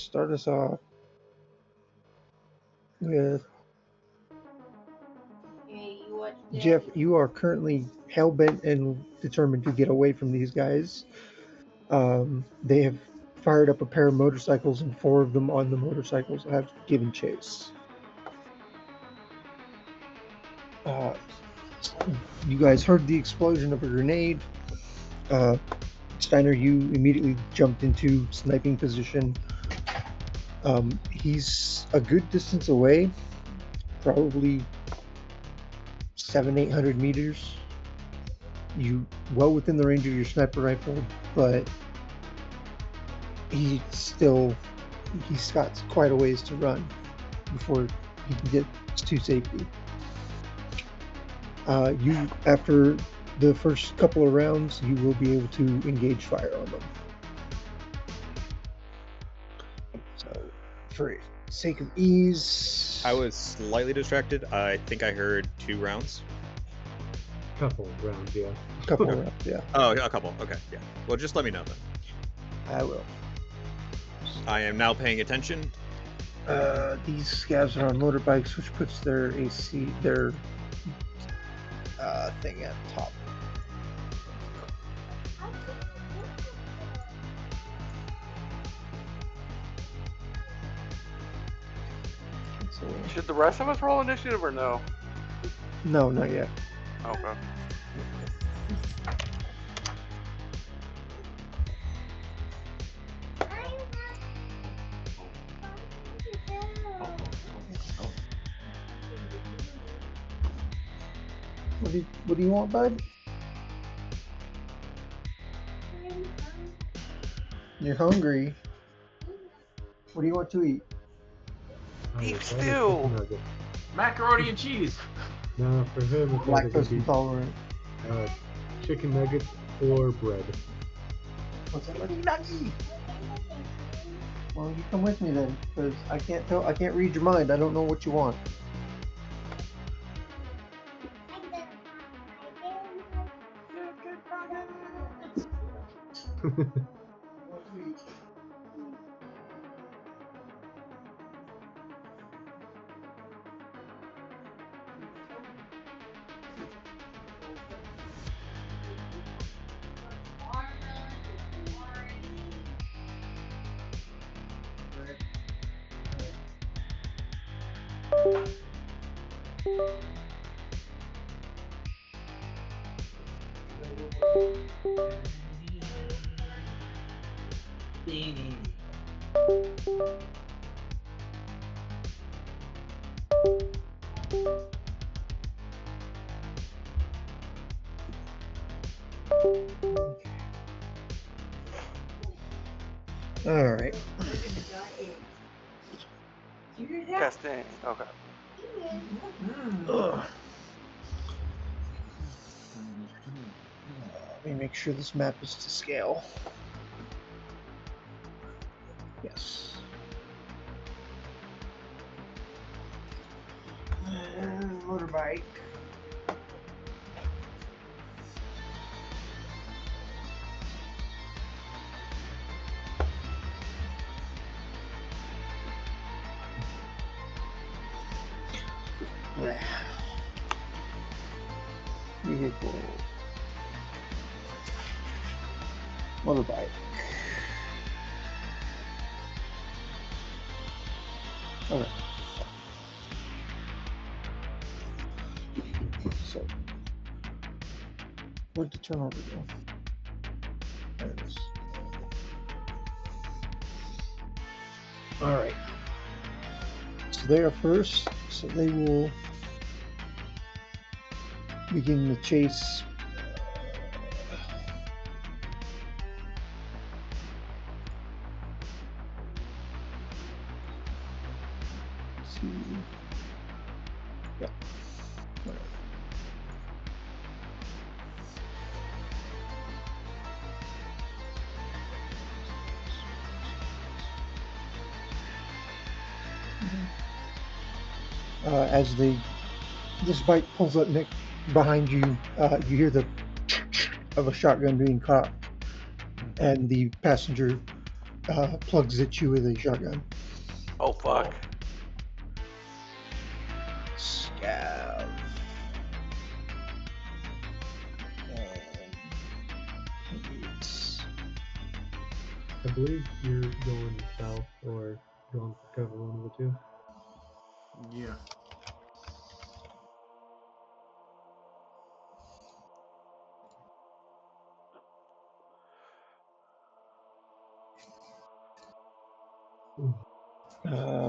start us off with Jeff. You are currently hell-bent and determined to get away from these guys. They have fired up a pair of motorcycles, and 4 of them on the motorcycles have given chase. You guys heard the explosion of a grenade. Steiner, you immediately jumped into sniping position. He's a good distance away, probably 700-800 meters. You well within the range of your sniper rifle, but he's got quite a ways to run before he can get to safety. After the first couple of rounds, you will be able to engage fire on them. So, for sake of ease, I was slightly distracted. I think I heard 2 rounds. Couple rounds, yeah. Couple rounds, yeah. Oh, a couple. Okay, yeah. Well, just let me know then. I will. I am now paying attention. These scavs are on motorbikes, which puts their AC, their thing at top. Should the rest of us roll initiative or no? No, not yet. Okay. What do you want, bud? You're hungry. What do you want to eat? Beef stew. Macaroni and cheese. No, for him it's either Lactose gonna intolerant. be chicken nuggets or bread. What's that? Nuggy. Well, you come with me then, because I can't read your mind. I don't know what you want. All right. Casting. Okay. Ugh. Let me make sure this map is to scale. Yes. And motorbike. Vehicle. Motorbike. Okay. So, where'd the turnover go? There it is. Alright. So they are first, so they will begin the chase. Let's see. Yeah. All right. As this bike pulls up behind you, you hear the of a shotgun being cocked, and the passenger plugs at you with a shotgun. Oh fuck. Scav. I believe you're going south or going for cover, one of the two. Yeah.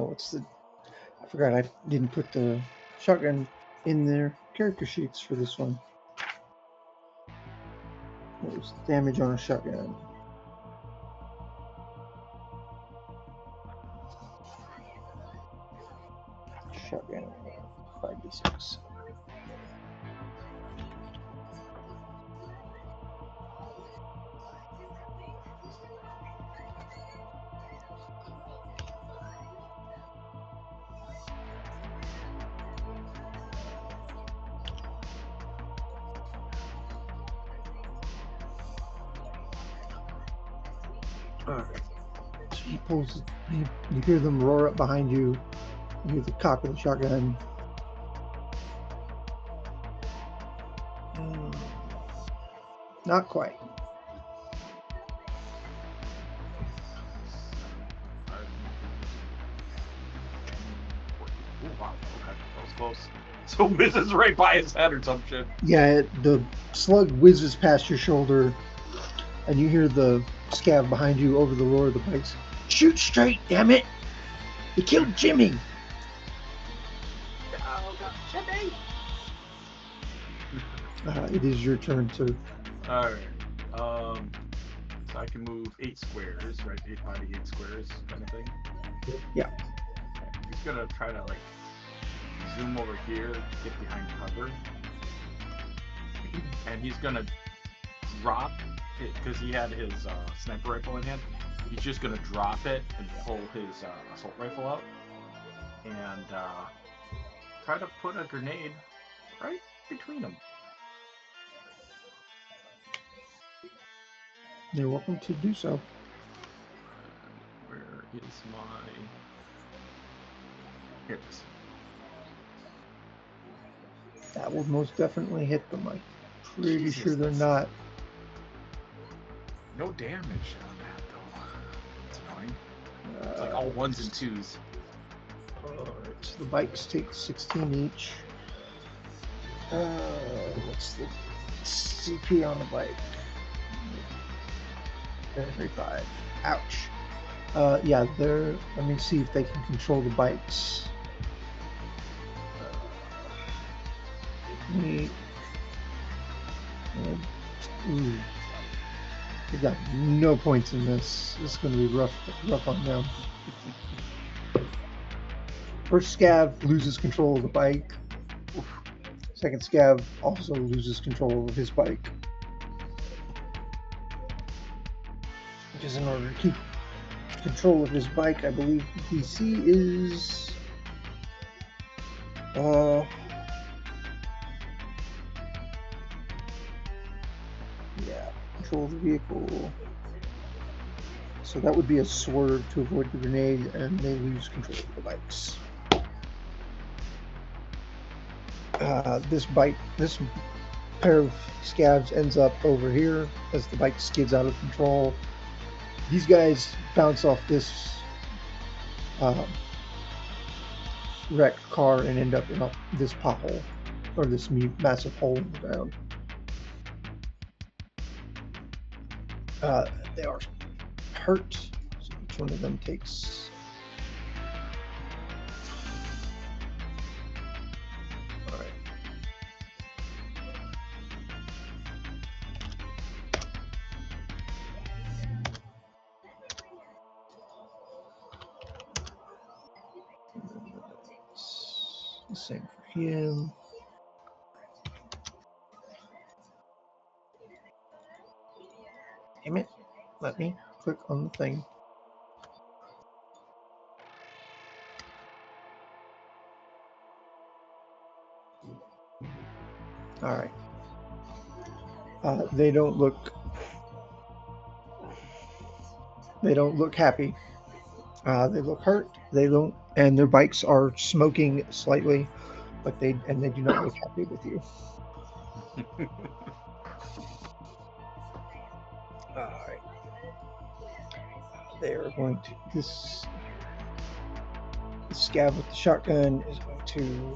What's the? I forgot I didn't put the shotgun in their character sheets for this one. What was the damage on a shotgun? Shotgun 5d6. Alright. So he pulls. You hear them roar up behind you. You hear the cock of the shotgun. Not quite. Ooh, wow. Okay, that was close. So Wiz is right by his head or some shit. Yeah, the slug whizzes past your shoulder, and you hear the scav behind you over the roar of the bikes. Shoot straight, damn it! You killed Jimmy! Oh, God. Jimmy! It is your turn to. Alright. So I can move 8 squares, right? 8 by 8 squares kind of thing. Yeah. He's gonna try to like zoom over here to get behind cover. And he's gonna drop it because he had his sniper rifle in hand. He's just gonna drop it and pull his assault rifle out and try to put a grenade right between them. You're welcome to do so. Where is my... Here it is. That will most definitely hit them. I'm pretty Jesus, sure they're that's- not. No damage on that though. It's annoying. It's like all ones and twos. Alright, so the bikes take 16 each. What's the CP on the bike? 35. Ouch. Yeah, they're. Let me see if they can control the bikes. Me. Ooh. They got no points in this. This is going to be rough on them. First scav loses control of the bike. Second scav also loses control of his bike. Because in order to keep control of his bike, I believe the DC is yeah, control of the vehicle. So that would be a swerve to avoid the grenade, and they lose control of the bikes. This pair of scavs ends up over here as the bike skids out of control. These guys bounce off this wrecked car and end up in this pothole, or this massive hole in the ground. They are hurt, so each one of them takes. All right. The same for him. Damn it. Let me click on the thing. Alright. They don't look They don't look happy. They look hurt. They don't, and their bikes are smoking slightly, but they do not look happy with you. All right. They are going to this. The scab with the shotgun is going to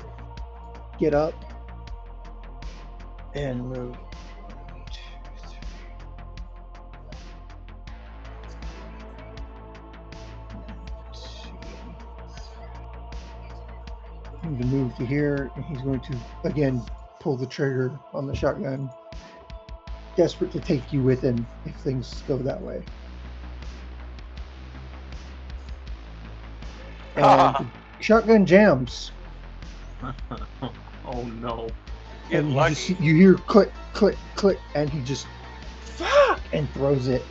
get up and move. 1, 2, 3. Going to move to here, and he's going to again pull the trigger on the shotgun, desperate to take you with him if things go that way. And the shotgun jams, Oh no. Get and lucky. you hear click, click, click, and he just fuck and throws it.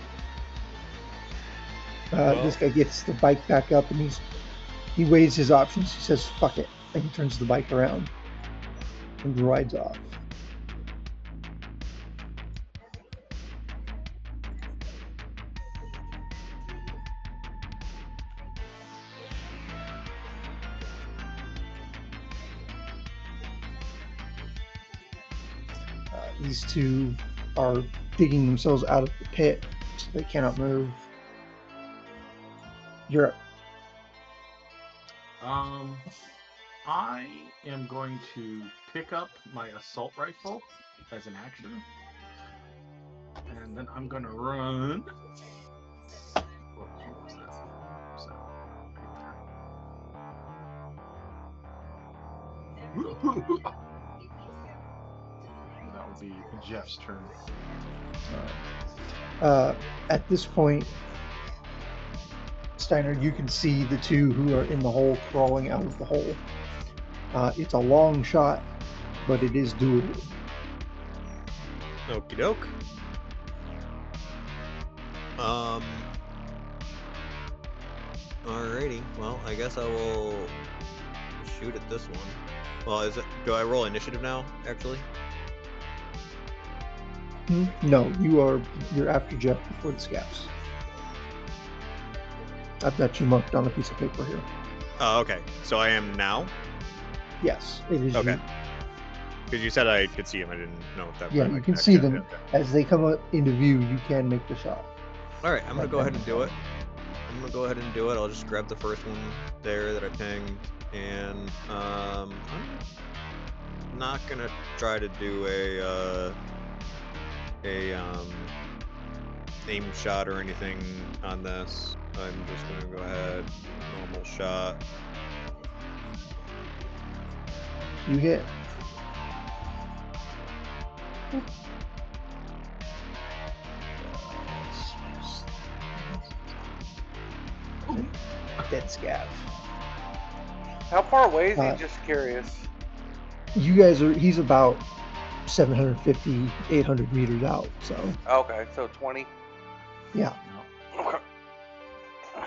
This guy gets the bike back up, and he weighs his options. He says, "Fuck it," and he turns the bike around and rides off. These two are digging themselves out of the pit, so they cannot move. You're up. I am going to pick up my assault rifle as an action, and then I'm gonna run. Whoops, what was that? That will be Jeff's turn. At this point, Steiner, you can see the two who are in the hole crawling out of the hole. It's a long shot, but it is doable. Okie doke. Alrighty. Well, I guess I will shoot at this one. Well, do I roll initiative now, actually? No, you're after Jeff before the scabs. I've got you marked on a piece of paper here. Oh, okay. So I am now? Yes, it is. Okay. You. Because you said I could see him. I didn't know if that. Yeah, you can see them as they come up into view. You can make the shot. All right, I'm gonna go ahead and do it. I'll just grab the first one there that I pinged, and I'm not gonna try to do a aim shot or anything on this. I'm just gonna go ahead, normal shot. You hit. Dead scav. How far away is he? Just curious. You guys are. He's about 750, 800 meters out. So. Okay, so 20. Yeah. Okay.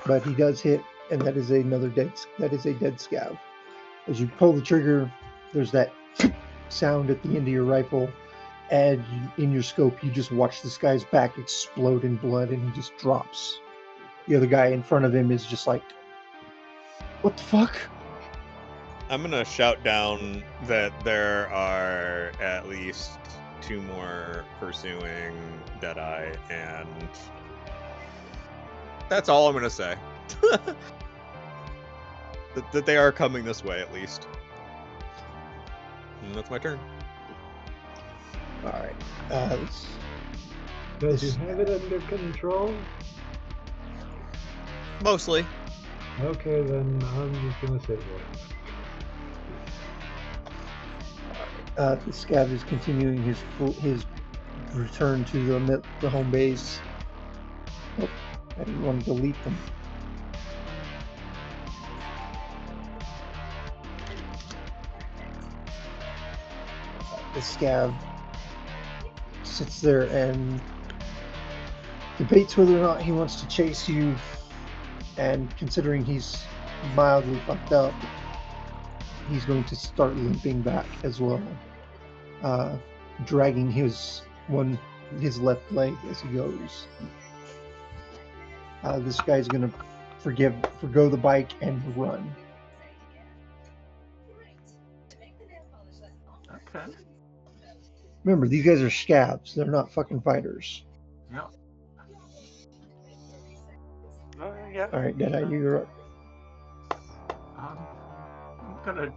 But he does hit, and that is another dead. That is a dead scav. As you pull the trigger, there's that sound at the end of your rifle, and in your scope, you just watch this guy's back explode in blood, and he just drops. The other guy in front of him is just like, "What the fuck?" I'm gonna shout down that there are at least 2 more pursuing Deadeye, and that's all I'm gonna say. that they are coming this way, at least. And that's my turn. All right. Does he have it under control? Mostly. Okay, then I'm just gonna sit The scav is continuing his return to the home base. Oh, I didn't want to delete them. The scav sits there and debates whether or not he wants to chase you, and considering he's mildly fucked up, he's going to start limping back as well, dragging his left leg as he goes. This guy's gonna forgo the bike and run. Okay. Remember, these guys are scabs. They're not fucking fighters. Yeah. Yeah. All right, Deadeye, you're up. I'm gonna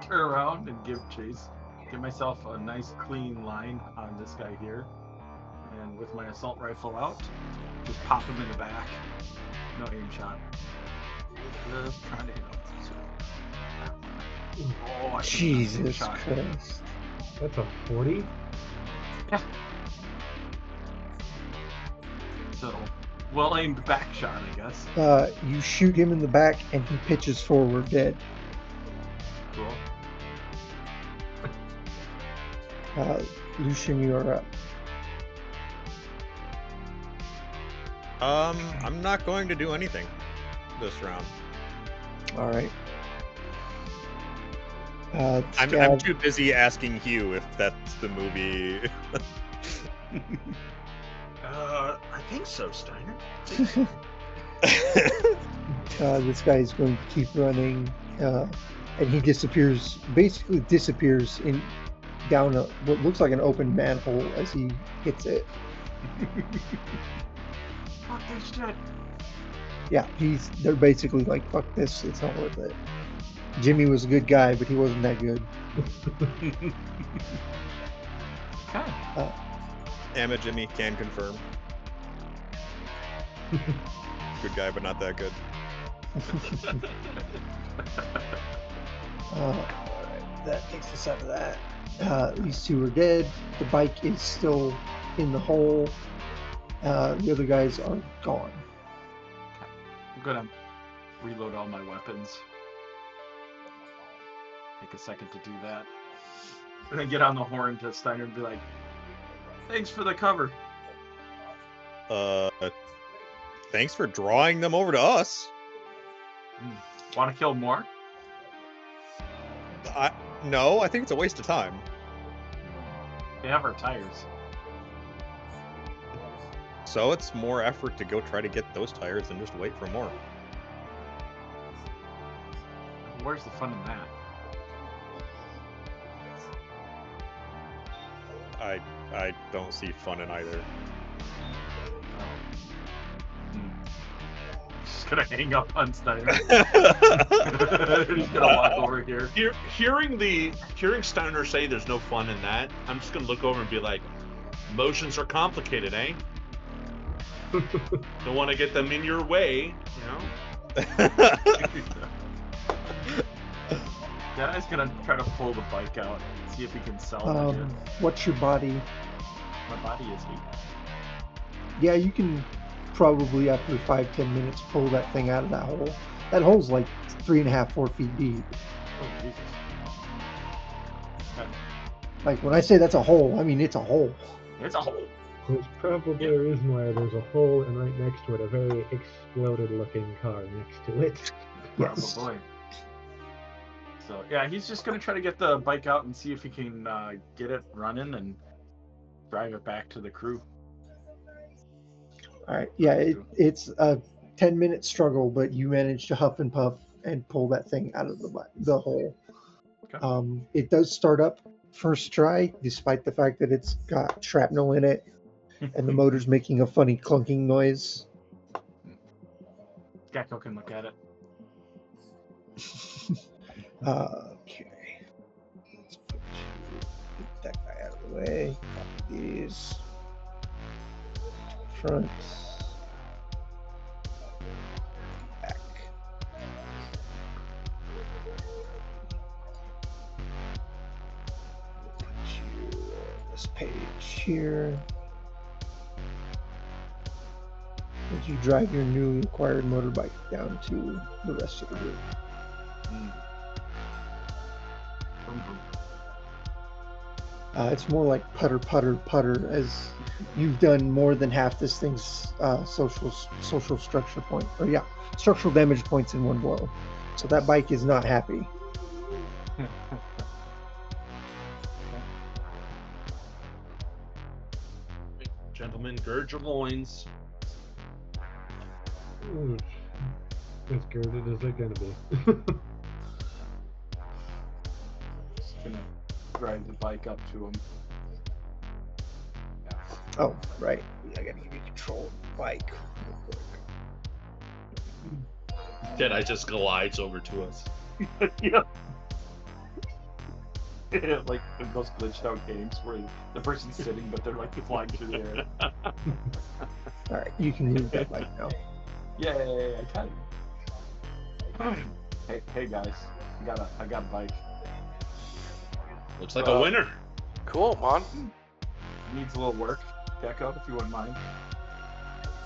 turn around and give chase. Give myself a nice clean line on this guy here. And with my assault rifle out, just pop him in the back. No aim shot. Just trying to hit him. Oh, I should've done an aim Jesus shot. Christ. That's a 40? So, well aimed back shot, I guess. You shoot him in the back and he pitches forward dead. Cool. Lucian, you are up. I'm not going to do anything this round. All right. I'm Scab, too busy asking Hugh if that's the movie. I think so, Steiner. this guy is going to keep running, and he basically disappears down what looks like an open manhole as he hits it. Fuck this shit. Yeah, they're basically like, fuck this, it's not worth it. Jimmy was a good guy, but he wasn't that good. Okay. Amma Jimmy can confirm. Good guy, but not that good. Alright, that takes us out of that. These two are dead. The bike is still in the hole. The other guys are gone. I'm gonna reload all my weapons. Take a second to do that. And then get on the horn to Steiner and be like, thanks for the cover. Thanks for drawing them over to us. Want to kill more? No, I think it's a waste of time. They have our tires. So it's more effort to go try to get those tires than just wait for more. Where's the fun in that? I don't see fun in either. Just gonna hang up on Steiner. He's gonna walk over here. Hearing Steiner say there's no fun in that, I'm just gonna look over and be like, emotions are complicated, eh? Don't want to get them in your way, you know? Guy's gonna try to pull the bike out, see if he can salvage it. What's your body? My body is 8. Yeah, you can probably after 5-10 minutes pull that thing out of that hole. That hole's like 3.5-4 feet deep. Oh Jesus! Okay. Like when I say that's a hole, I mean it's a hole. It's a hole. There's probably a reason why there's a hole and right next to it a very exploded looking car next to it. Yes. Probably. So yeah, he's just gonna try to get the bike out and see if he can get it running and drive it back to the crew. All right. Yeah, it's a 10-minute struggle, but you manage to huff and puff and pull that thing out of the hole. Okay. It does start up first try, despite the fact that it's got shrapnel in it and the motor's making a funny clunking noise. Gecko can look at it. Okay. Let's get that guy out of the way. Copy these. Front. Back. Put you on this page here. As you drive your newly acquired motorbike down to the rest of the group. It's more like putter, putter, putter, as you've done more than half this thing's social structure point, or yeah, structural damage points in one blow. So that bike is not happy. Gentlemen, gird your loins. Ooh, as girded as they're gonna be. Just gonna drive the bike up to him. Yeah. Oh, right. I gotta give you control of the bike real quick. Deadeye just glides over to us. Yeah. Like in those glitched out games where the person's sitting but they're like flying through the air. Alright, you can move that bike now. Yay, I can. Hey guys, I got a bike. Looks like a winner. Cool, Mon. Needs a little work. Gecko, if you wouldn't mind.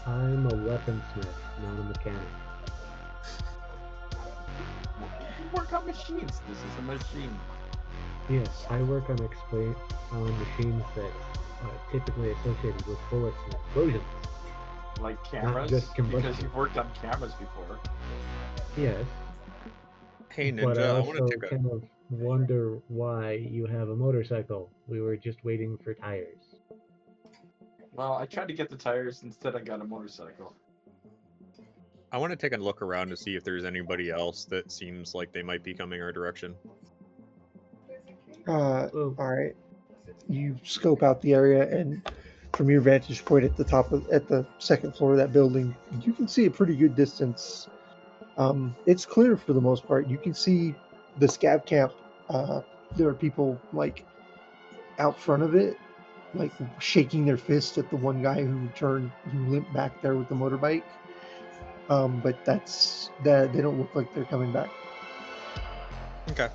I'm a weaponsmith, not a mechanic. You work on machines. This is a machine. Yes, I work on machines that are typically associated with bullets and explosions. Like cameras? just combustion. Because you've worked on cameras before. Yes, Hey but I Ninja, I want also to take a. kind of wonder why you have a motorcycle. We were just waiting for tires. Well, I tried to get the tires, instead I got a motorcycle. I want to take a look around to see if there's anybody else that seems like they might be coming our direction. Alright. You scope out the area, and from your vantage point at the second floor of that building, you can see a pretty good distance. It's clear for the most part. You can see the scav camp. There are people like out front of it, like shaking their fist at the one guy who limped back there with the motorbike. But that's that. They don't look like they're coming back. Okay.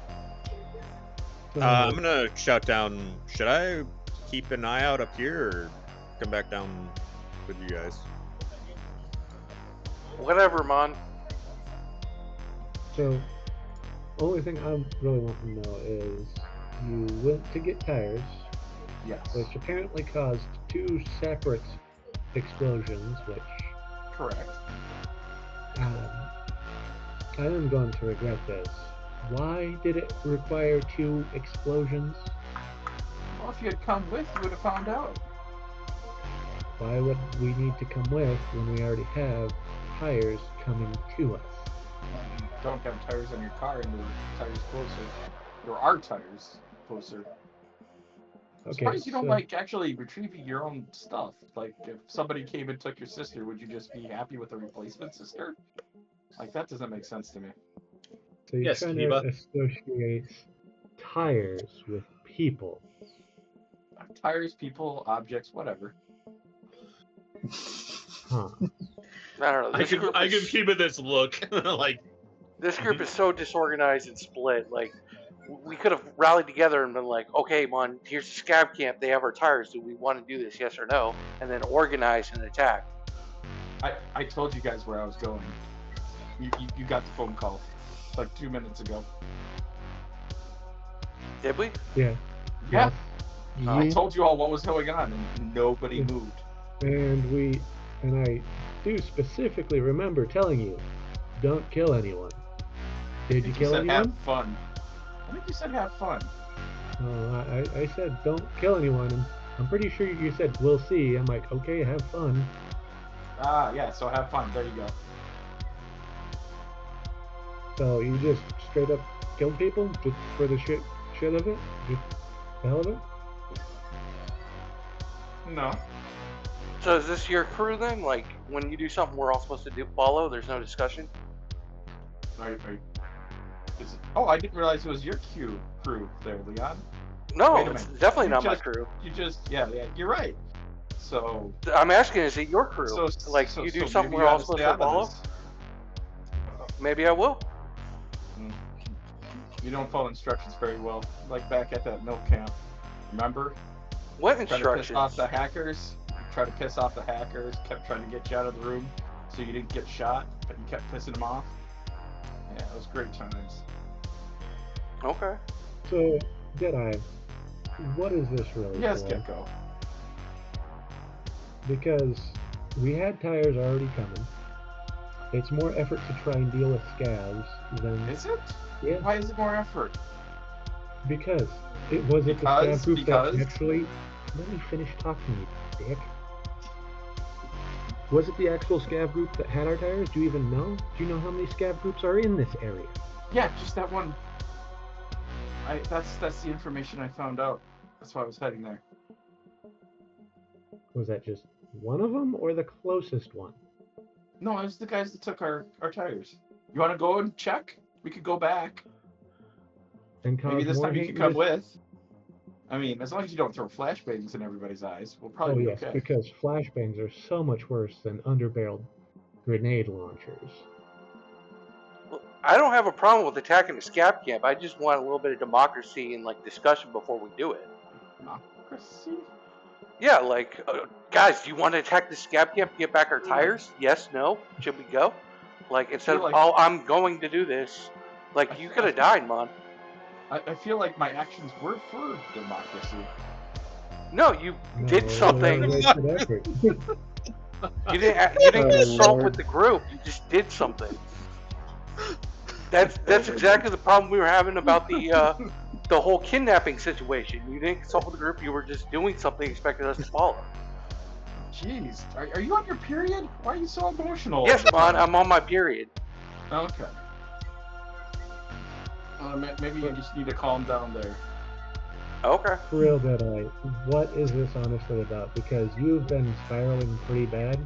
So, I'm gonna shout down. Should I keep an eye out up here, or come back down with you guys? Whatever, Mon. So, only thing I really want to know is you went to get tires, Yes. which apparently caused 2 separate explosions, which Correct. I am going to regret this. Why did it require 2 explosions? Well, if you had come with, you would have found out. Why would we need to come with when we already have tires coming to us? You don't have tires on your car, and the tires closer. There are tires closer. I'm Okay, surprised you don't so like actually retrieving your own stuff. Like, if somebody came and took your sister, would you just be happy with a replacement sister? Like, that doesn't make sense to me. you're Yes, trying Kiba. to associate tires with people. Tires, people, objects, whatever. Huh. I don't know. I could keep it this look. Like, This group is so disorganized and split. Like, we could have rallied together and been like, okay, Mon, here's the scab camp. They have our tires. Do we want to do this? Yes or no? And then organize and attack. I told you guys where I was going. You got the phone call like 2 minutes ago. Did we? Yeah. Yeah. Yes. I told you all what was going on, and nobody moved. And I do specifically remember telling you, don't kill anyone. Did you kill said anyone? have fun. I think you said have fun. No, I said don't kill anyone, and I'm pretty sure you said we'll see. I'm like, okay, have fun. Ah, yeah, so have fun. There you go. So you just straight up killed people just for the shit of it? Just the hell of it? No. So is this your crew then? Like, when you do something we're all supposed to follow, there's no discussion? Oh, I didn't realize it was your crew there, Leon. No, Wait a it's minute. definitely not my crew. Yeah, you're right. So I'm asking, is it your crew? You do something we're all supposed to follow? Maybe I will. You don't follow instructions very well. Like back at that milk camp. Remember? What Try instructions? to piss off the hackers. Try to piss off the hackers. Kept trying to get you out of the room so you didn't get shot, but you kept pissing them off. Yeah, it was great times. Okay. So, Deadeye, what is this really Yes, for? Gecko. Because we had tires already coming. It's more effort to try and deal with scavs than... Is it? Yeah. Why is it more effort? Because it was the scav group that actually... Let me finish talking, you dick. Was it the actual scav group that had our tires? Do you even know? Do you know how many scav groups are in this area? Yeah, just that one. That's the information I found out. That's why I was heading there. Was that just one of them or the closest one? No, it was the guys that took our tires. You want to go and check? We could go back. And cause Maybe this more time you hate can in come this- with. I mean, as long as you don't throw flashbangs in everybody's eyes, we'll Oh probably be yes, okay. because flashbangs are so much worse than underbarreled grenade launchers. Well, I don't have a problem with attacking the scab camp. I just want a little bit of democracy and like discussion before we do it. Democracy? Yeah, like, guys, do you want to attack the scab camp to get back our tires? Yes, no, should we go? Like, instead of, Feel like- oh, I'm going to do this. Like, you could have died, man. I feel like my actions were for democracy. No, you did No, something. wasted effort. You didn't Oh, consult Lord. with the group. You just did something. That's exactly the problem we were having about the whole kidnapping situation. You didn't consult with the group. You were just doing something, expecting us to follow. Jeez, are you on your period? Why are you so emotional? Yes, man, I'm on my period. Okay. Maybe you just need to calm down there. Okay. For real, Deadeye, what is this honestly about? Because you've been spiraling pretty bad,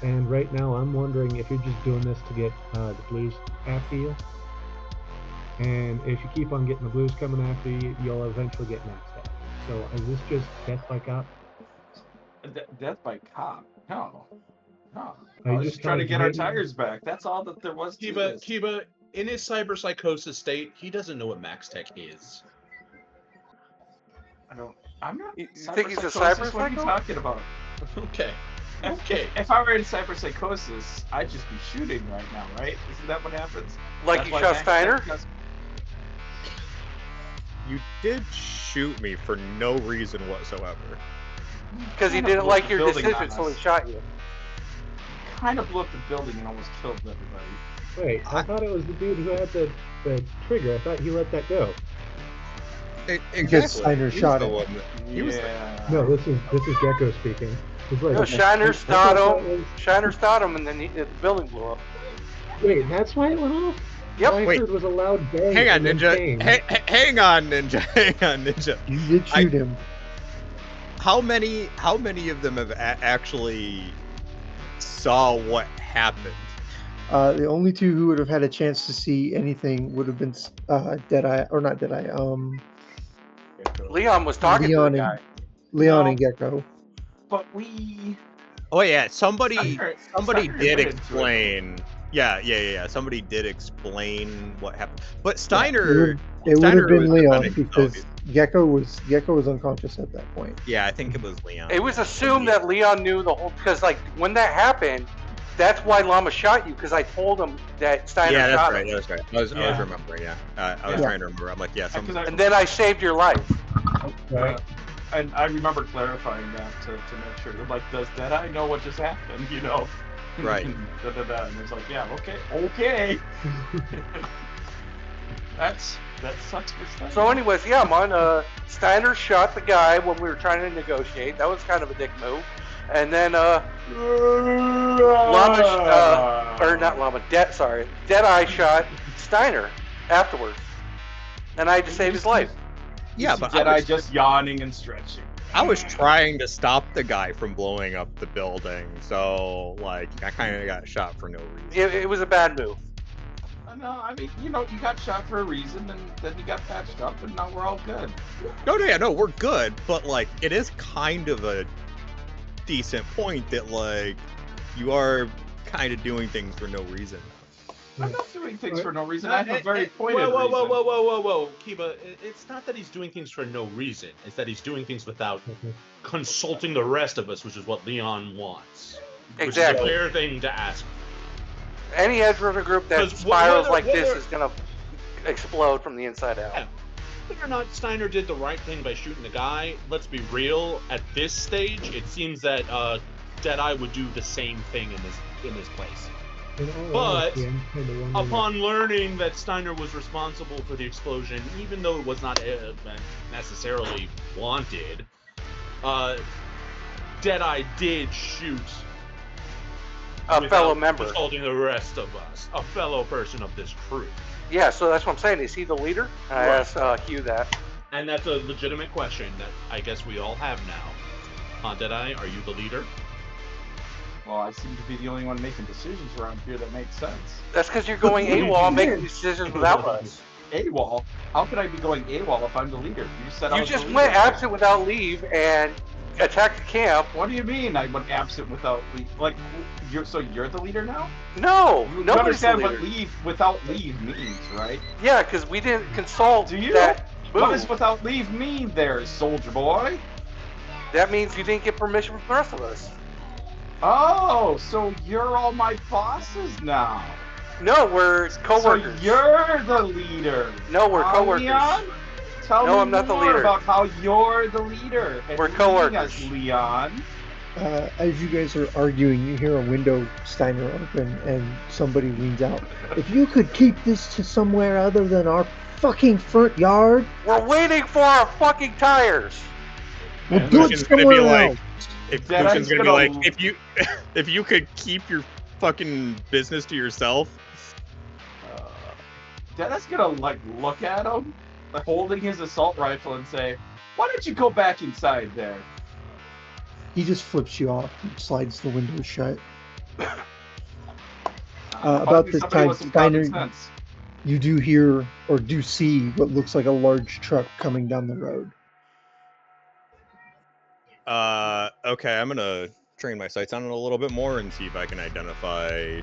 and right now I'm wondering if you're just doing this to get the blues after you. And if you keep on getting the blues coming after you, you'll eventually get maxed out. So is this just death by cop? Death by cop? No. No. Are I you was just just trying to causing get our hate? tires back. That's all that there was to this. Kiba, in his cyberpsychosis state, he doesn't know what Max Tech is. I'm not. You think he's a cyberpsychosis? What are you cyberpsycho? talking about? Okay. If I were in cyberpsychosis, I'd just be shooting right now, right? Isn't that what happens? Like That's you why shot Max Steiner? Tech does- You did shoot me for no reason whatsoever. Because he Kinda didn't blew like the your building on decision, so he us. shot you. Kind of blew up the building and almost killed everybody. Wait, I thought it was the dude who had the trigger. I thought he let that go. Because Steiner He's shot the it. one that- he was the- No, this is Gecko speaking. He's like, No, Shiner I start thought him. that was- Shiner start him, and then the building blew up. Wait, that's why it went off? Yep. All I Wait. heard was a loud bang. Hang on, and then Ninja. came. Hang on, Ninja. Hang on, Ninja. You did shoot him. How many of them have actually saw what happened? The only two who would have had a chance to see anything would have been Deadeye, or not Deadeye, Leon was talking Leon to the and guy. Leon No. and Gecko. But we. Oh yeah, somebody Steiner did admitted to it. explain. Yeah. Somebody did explain what happened. But It Steiner. would Steiner have been was Leon defending because himself. Gecko was unconscious at that point. Yeah, I think it was Leon. It was assumed that Leon knew the whole, because like when that happened, that's why Llama shot you, because I told him that Steiner Yeah, that's shot right. him. That's right. I was Yeah. remembering. Yeah, I was Yeah. trying to remember. I'm like, yeah, some. 'Cause I- And then I saved your life. Right. And I remember clarifying that to make sure. Like, does Deadeye know what just happened? You know? Right. And it's like, yeah, okay. that sucks for Steiner. So, anyways, yeah, man. Steiner shot the guy when we were trying to negotiate. That was kind of a dick move. And then Deadeye shot Steiner afterwards, and I had to save his life. Yeah, You but see I Deadeye was, just yawning and stretching. I was trying to stop the guy from blowing up the building, so like I kind of got shot for no reason. It was a bad move. No, I mean, you got shot for a reason, and then you got patched up, and now we're all good. No, we're good, but like it is kind of a decent point that like you are kind of doing things for no reason. I'm not doing things for no reason. I have a very pointed reason. Whoa, Kiba, it's not that he's doing things for no reason. It's that he's doing things without consulting the rest of us, which is what Leon wants. Exactly. Which is a fair thing to ask. Any edge runner group that 'Cause spirals whether- like this whether- is gonna explode from the inside out. Yeah. Whether or not Steiner did the right thing by shooting the guy, let's be real. At this stage, it seems that Deadeye would do the same thing in this place. In all But honesty, I'm kinda wondering Upon learning that Steiner was responsible for the explosion, even though it was not necessarily wanted, Deadeye did shoot a fellow without member. consulting the rest of us, a fellow person of this crew. Yeah, so that's what I'm saying. Is he the leader? And I Right. asked Hugh that. And that's a legitimate question that I guess we all have now. Deadeye, are you the leader? Well, I seem to be the only one making decisions around here that makes sense. That's because you're going AWOL, making decisions without us. AWOL? How could I be going AWOL if I'm the leader? You said I You was just the went leader. absent without leave and attacked the camp. What do you mean I went absent without leave? Like, you're the leader now? No, You nobody's the understand leader. what leave without leave means, right? Yeah, because we didn't consult Do you? that move. What does without leave mean there, soldier boy? That means you didn't get permission from the rest of us. Oh, so you're all my bosses now. No, we're coworkers. So you're the leader. No, we're coworkers. Leon? Tell No, me I'm not the more leader. about how you're the leader. And We're leading coworkers. us, Leon. As you guys are arguing, you hear a window, Steiner, open, and somebody leans out. If you could keep this to somewhere other than our fucking front yard, We're waiting for our fucking tires. we'll And do it Lucian's gonna be somewhere like- else. If Deadeye Lucian's gonna be gonna- like, if you could keep your fucking business to yourself. Deadeye's gonna like look at him, like, holding his assault rifle, and say, "Why don't you go back inside there?" He just flips you off and slides the window shut. About Find me this somebody time, with some common Steiner, sense. you do hear or do see what looks like a large truck coming down the road. Okay, I'm gonna train my sights on it a little bit more and see if I can identify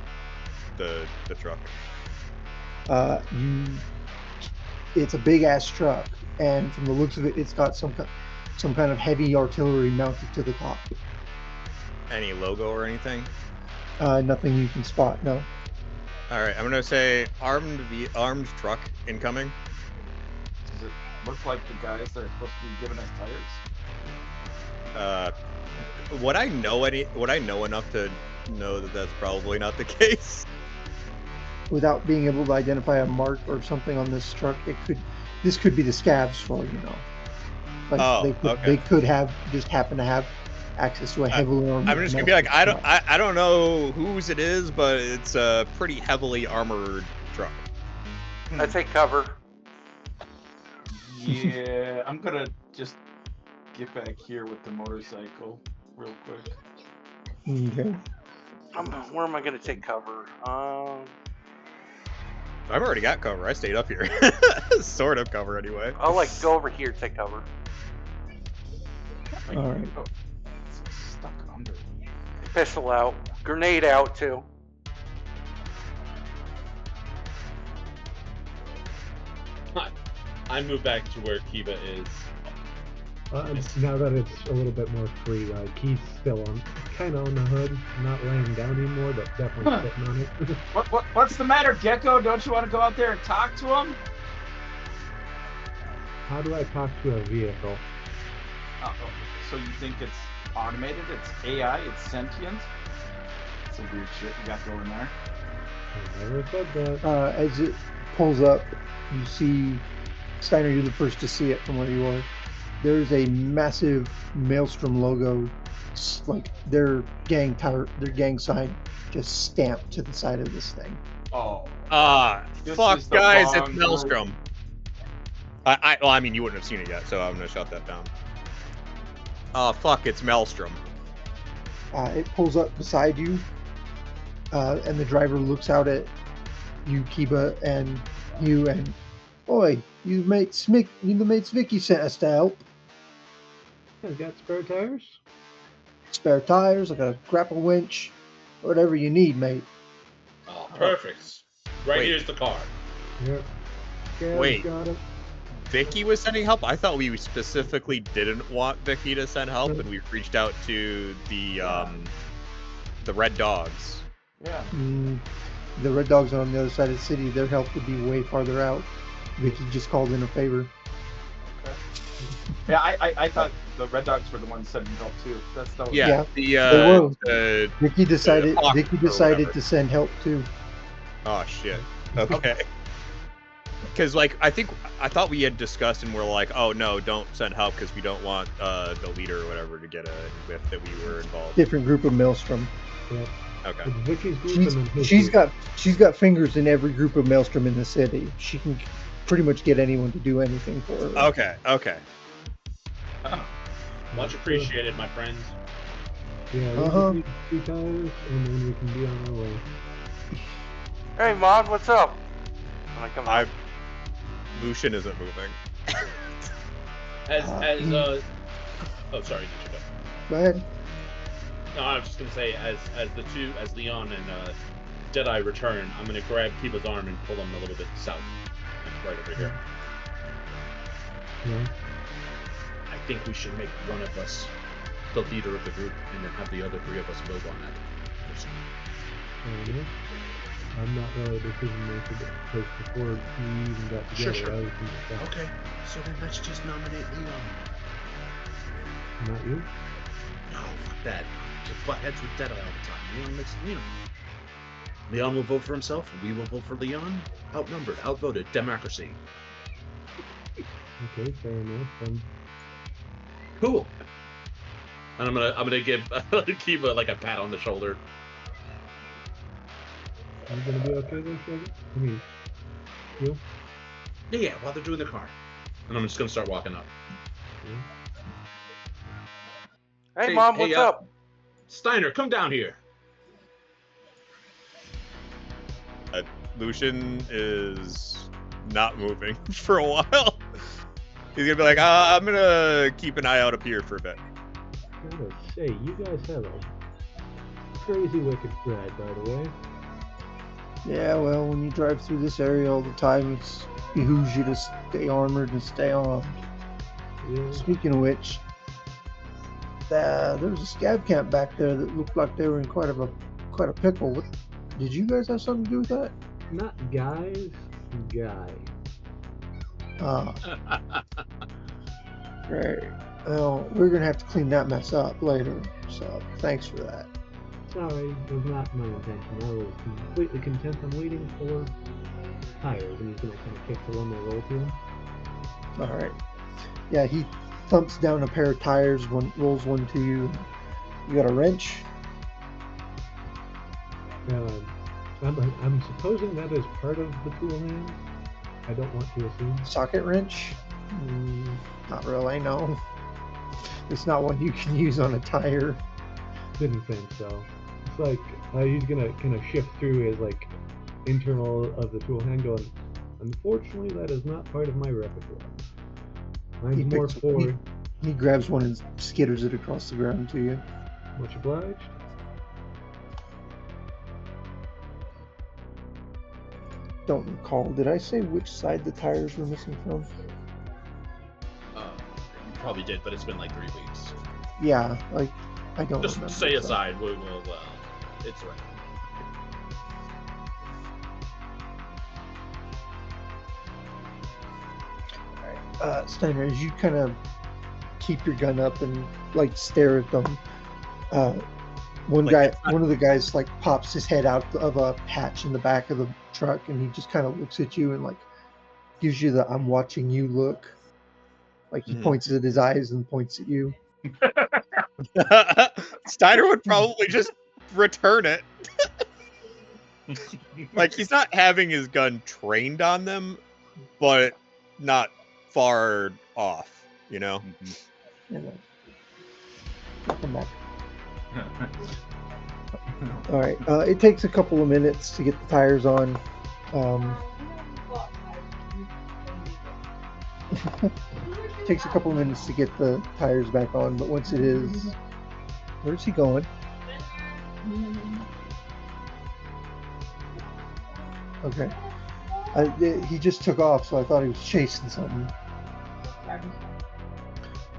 the truck. It's a big ass truck, and from the looks of it, it's got some kind of heavy artillery mounted to the top. Any logo or anything? Nothing you can spot. No. All right, I'm gonna say armed truck incoming. Does it look like the guys that are supposed to be giving us tires? Would I know enough to know that that's probably not the case? Without being able to identify a mark or something on this truck, this could be the scavs for all you know. Like Oh, they could happen to have access to a heavily armored. I'm just gonna be like, I don't know whose it is, but it's a pretty heavily armored truck. I take cover. Yeah, I'm gonna just get back here with the motorcycle real quick. Okay. Where am I going to take cover? I've already got cover. I stayed up here. Sort of cover anyway. I'll go over here to take cover. All right. Oh, it's stuck under. Pistol out. Grenade out too. I move back to where Kiba is. Now that it's a little bit more free, like he's still kind of on the hood, not laying down anymore, but definitely sitting on it. What's the matter, Gecko? Don't you want to go out there and talk to him? How do I talk to a vehicle? So you think it's automated? It's AI? It's sentient? It's some weird shit you got going there. I never said that. As it pulls up, you see Steiner. You're the first to see it from where you are. There's a massive Maelstrom logo, like their gang sign, just stamped to the side of this thing. Oh. This Fuck, is the guys, wrong it's group. Maelstrom. Well, I mean, you wouldn't have seen it yet, so I'm gonna shut that down. Fuck, it's Maelstrom. It pulls up beside you, and the driver looks out at you, Kiba, and you, and oi, you the mates Vicky sent us to help. I got spare tires? Spare tires, like a grapple winch, whatever you need, mate. Oh, perfect. Right Wait. here's the car. Yep. Gav's Wait. got it. Vicky was sending help? I thought we specifically didn't want Vicky to send help, and we reached out to the Red Dogs. Yeah. The Red Dogs are on the other side of the city. Their help would be way farther out. Vicky just called in a favor. Yeah, I thought the Red Dogs were the ones sending help too. That's the Yeah, the Vicky decided. Hawk Vicky or decided whatever. to send help too. Oh shit. Okay. Because I thought we had discussed and we're like, oh no, don't send help because we don't want the leader or whatever to get a whiff that we were involved. Different group of Maelstrom. Yep. Okay. It's Vicky's group and then his She's group. got fingers in every group of Maelstrom in the city. She can pretty much get anyone to do anything for her. Okay. Oh, Much appreciated, my friends. Yeah, we just need 2 tires and then we can be on our way. Hey, Mon, what's up? When I come out. Lucian isn't moving. Oh, sorry, did you go? Go ahead. No, I was just gonna say, as Leon and Deadeye return, I'm gonna grab Kiba's arm and pull him a little bit south, like right over here. Yeah. I think we should make one of us the leader of the group, and then have the other 3 of us build on that. I don't know. I'm not really a decision maker because before we even got together, Sure. I was in the south. Okay, so then let's just nominate Leon. Not you? No, fuck that. Just butt heads with Deadeye all the time. Leon makes Leon will vote for himself, and we will vote for Leon. Outnumbered, outvoted, democracy. Okay, fair enough. Cool. And I'm gonna give Kiba like a pat on the shoulder. I'm gonna be okay then, Shaggy? I mean, you? Yeah, while they're doing the car. And I'm just gonna start walking up. Hey, Mom, what's up? Steiner, come down here. Lucian is not moving for a while. He's gonna be like, I'm gonna keep an eye out up here for a bit. Gotta say, you guys have a crazy wicked ride, by the way. Yeah, well, when you drive through this area all the time, it's behooves you to stay armored and stay armed. Yeah. Speaking of which, there was a scab camp back there that looked like they were in quite a pickle. Did you guys have something to do with that? Not guys, guy. Right. Well, we're gonna have to clean that mess up later. So thanks for that. Sorry, it was not my intention. I was completely content on waiting for tires, and he's gonna kind of kick the one they roll to him. All right. Yeah, he thumps down a pair of tires, rolls one to you. You got a wrench? I'm supposing that is part of the tool hand. I don't want to assume. Socket wrench? Not really, no. It's not one you can use on a tire. Didn't think so. It's like he's gonna kind of shift through his like internal of the tool hand, going, unfortunately, that is not part of my repertoire. Mine's more for. He grabs one and skitters it across the ground to you. Much obliged. Don't recall. Did I say which side the tires were missing from? You probably did, but it's been like 3 weeks. Yeah, like I don't Just remember. say aside. We'll it's right. Steiner, as you kind of keep your gun up and like stare at them, one of the guys like pops his head out of a patch in the back of the truck, and he just kind of looks at you and like gives you the "I'm watching you" look. Like he points at his eyes and points at you. Steiner would probably just return it. Like he's not having his gun trained on them, but not far off, you know? Come back. All right. It takes a couple of minutes to get the tires on. Takes a couple of minutes to get the tires back on, but once it is, where's he going? Okay. He just took off, so I thought he was chasing something.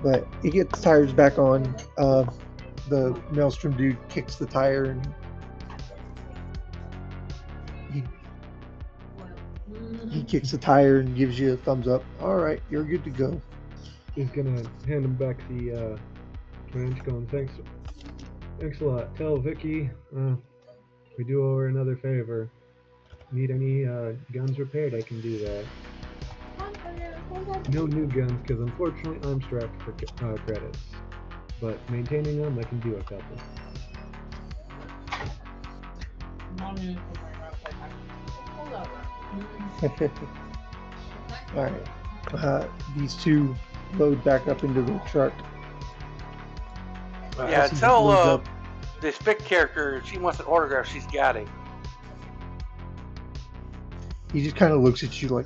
But he gets the tires back on. The Maelstrom dude kicks the tire, and he kicks the tire and gives you a thumbs up. All right, you're good to go. He's gonna hand him back the wrench, going, thanks a lot. Tell Vicky we do owe her another favor. Need any guns repaired? I can do that. No new guns, because unfortunately I'm strapped for credits. But maintaining them, I can do a couple. All right. These two load back up into the truck. Yeah, As he tell loads up, this Vic character if she wants an autograph, she's got it. he just kind of looks at you like,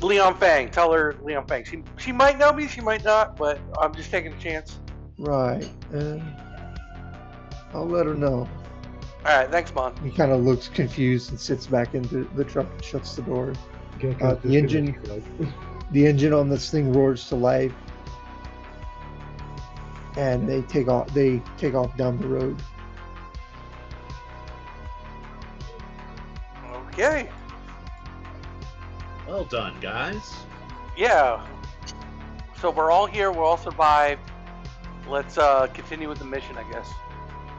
Leon Fang, tell her Leon Fang. She might know me, she might not, but I'm just taking a chance. right. I'll let her know. All right, thanks, Mon. He kind of looks confused and sits back into the truck and shuts the door. Gecko's The engine, the engine on this thing roars to life, and they take off. They take off down the road. Okay. Well done, guys. Yeah. So we're all here. We'll all survive. Let's continue with the mission, I guess.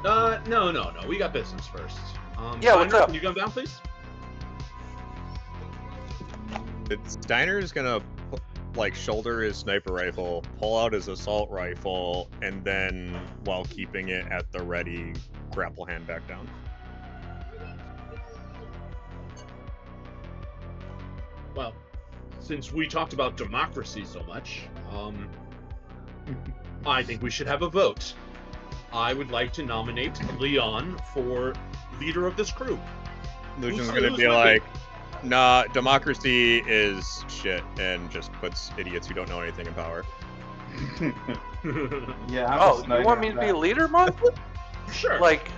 No. We got business first. Yeah, what's Steiner, up? Can you come down, please? Steiner's gonna like shoulder his sniper rifle, pull out his assault rifle, and then while keeping it at the ready, grapple hand back down. Well, since we talked about democracy so much, I think we should have a vote. I would like to nominate Leon for leader of this crew. Lucian's Who's gonna be with like, nah, democracy is shit, and just puts idiots who don't know anything in power. Yeah. I'm Oh, a sniper you want me on to be that. a leader, Mon? Sure. Like,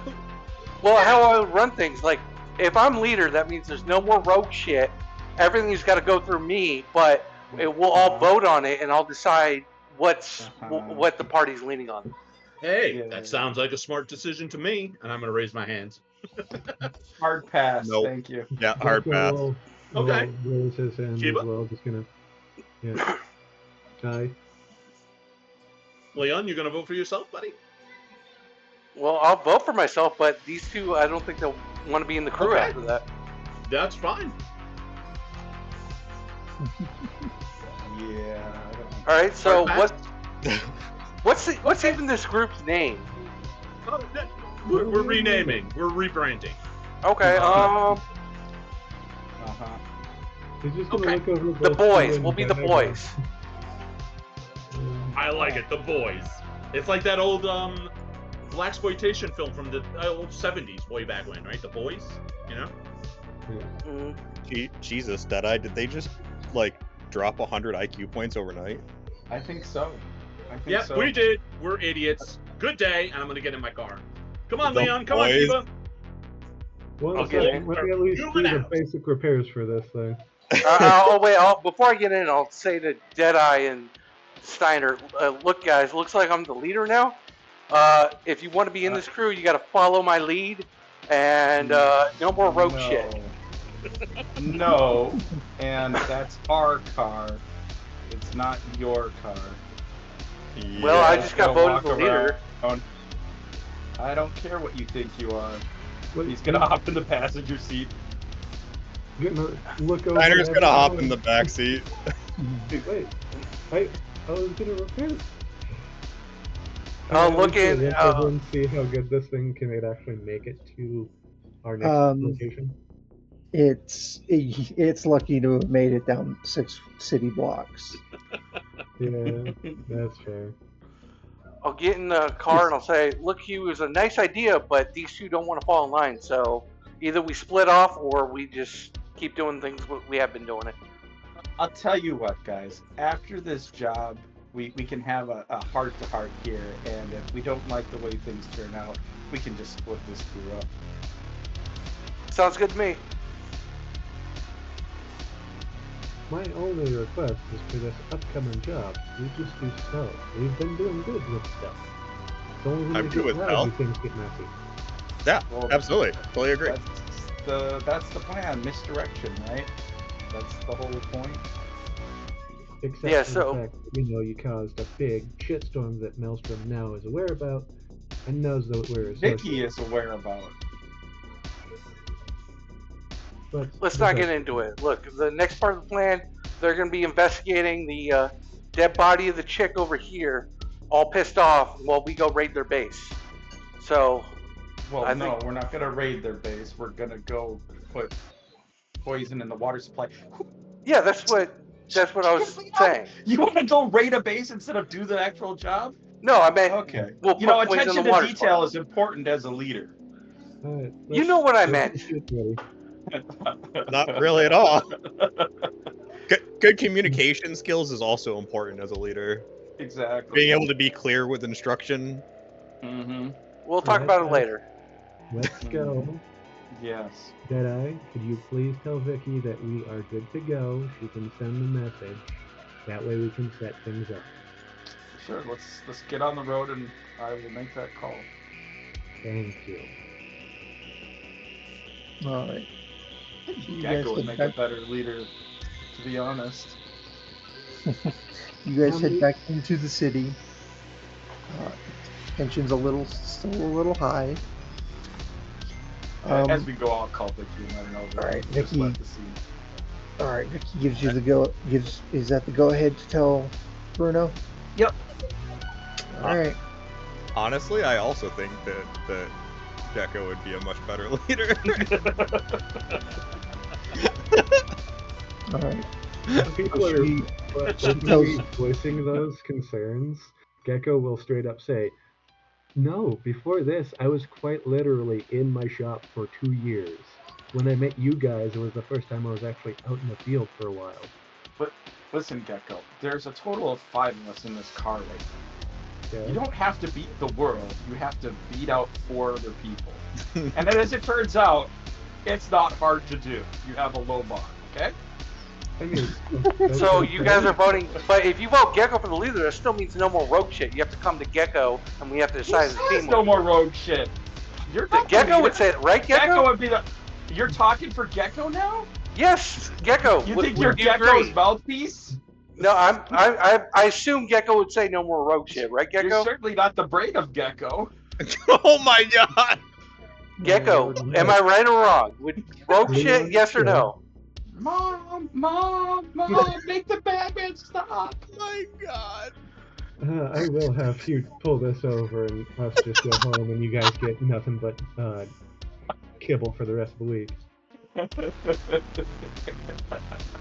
well, how I would run things. Like, if I'm leader, that means there's no more rogue shit. Everything's got to go through me, but we'll all vote on it, and I'll decide what the party's leaning on. Hey, Yeah. that sounds like a smart decision to me, and I'm gonna raise my hand. Hard pass. Nope. Thank you. Yeah, hard pass. Okay. Raise his hand Shiba? as well. Just gonna. Yeah. Aye. Leon, you gonna vote for yourself, buddy? Well, I'll vote for myself, but these two, I don't think they'll want to be in the crew Okay. after that. That's fine. Yeah. I don't... All right. So Hard what's even this group's name? Oh, we're renaming. We're rebranding. Okay. Uh-huh. He's just gonna Okay. look over The both boys. you and We'll be the Gecko. boys. I like it. The boys. It's like that old blaxploitation film from the old '70s, way back when, right? The boys. You know. Mm. Jesus, Deadeye, did they just like drop 100 IQ points overnight? I think so. Yep, so. we did. We're idiots. Good day, and I'm gonna get in my car. Come on, The Leon. Come on, boys. Shiba. One I'll get second. in. Let me at least Moving do the out. basic repairs for this thing. Wait. Before I get in, I'll say to Deadeye and Steiner, look, guys, looks like I'm the leader now. If you want to be in this crew, you got to follow my lead, and no more rogue shit. No, and that's our car. It's not your car. Well, I Yeah, just got go voted walk the leader. around. I don't care what you think you are. Wait, He's gonna hop in the passenger seat. Gonna look over. Steiner's at gonna hop everyone. in the back seat. Wait, I was gonna repair it. I'll Can I look at least in, look over and see how good this thing can actually make it to our next location. It's lucky to have made it down 6 city blocks. Yeah, that's fair. I'll get in the car and I'll say, look, Hugh, it was a nice idea, but these two don't want to fall in line. So either we split off or we just keep doing things we have been doing it. I'll tell you what, guys. After this job, we can have a heart-to-heart here, and if we don't like the way things turn out, we can just split this crew up. Sounds good to me. My only request is for this upcoming job, we just do stealth. We've been doing good with stealth. It's only when I'm we good get with loud stealth. do things get messy. Yeah, Well, absolutely. Totally agree. That's the plan. Misdirection, right? That's the whole point. Except Yeah, for so- the fact that you caused a big shitstorm that Maelstrom now is aware about and knows that we're Vicky is aware about it. But Let's not get into it. Look, the next part of the plan, they're going to be investigating the dead body of the chick over here, all pissed off while we go raid their base. So Well, I no, think- we're not gonna raid their base. We're gonna go put poison in the water supply. Yeah, that's what I was saying. You want to go raid a base instead of do the actual job? No, I meant Okay. we'll You know, put poison in attention the to water detail supply. is important as a leader. All right, You know what I let's meant. get the shoot ready. Not really at all. Good communication skills is also important as a leader. Exactly. Being able to be clear with instruction. Mm-hmm. We'll talk Right, about it guys. later. Let's go. Yes. Deadeye, could you please tell Vicky that we are good to go? She can send the message. That way we can set things up. Sure. Let's get on the road and I will make that call. Thank you. All right. You guys Gecko would head make back. a better leader, to be honest. You guys head back into the city. Tension's still a little high. As we go, I'll call Vicky and let her know that all right, we just Vicky. left the scene. All right, Vicky gives you the go. Is that the go ahead to tell Bruno? Yep. All right. Honestly, I also think that Gecko would be a much better leader. All right. People are openly voicing those concerns. Gecko will straight up say, "No, before this, I was quite literally in my shop for 2 years. When I met you guys, it was the first time I was actually out in the field for a while." But listen, Gecko, there's a total of 5 of us in this car right now. Yeah. You don't have to beat the world. You have to beat out 4 other people. And then as it turns out, it's not hard to do. You have a low bar, okay? I mean, So you guys are voting, but if you vote Gecko for the leader, that still means no more rogue shit. You have to come to Gecko, and we have to Who decide as a says team. no more rogue shit? You're not the Gecko leader. would say it, right? Gecko Gecko? would be the... You're talking for Gecko now? Yes, Gecko. You would- think you're would you Gecko's agree? mouthpiece? No, I assume Gecko would say no more rogue shit, right, You're Gecko? certainly not the brain of Gecko. Oh my god! Gecko, am I right or wrong? Would rogue shit, yes or no? Mom, make the Batman stop. My god! I will have you pull this over and us just go home and you guys get nothing but kibble for the rest of the week.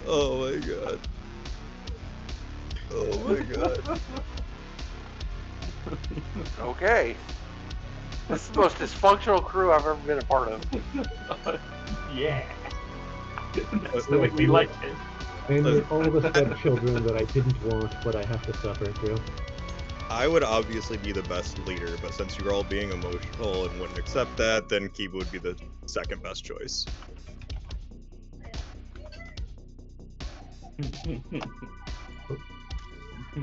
Oh my god! Oh my god! Okay. This is the most dysfunctional crew I've ever been a part of. Yeah. That's the way we like it. And you're all the stepchildren that I didn't want, but I have to suffer through. I would obviously be the best leader, but since you're all being emotional and wouldn't accept that, then Kiba would be the second best choice.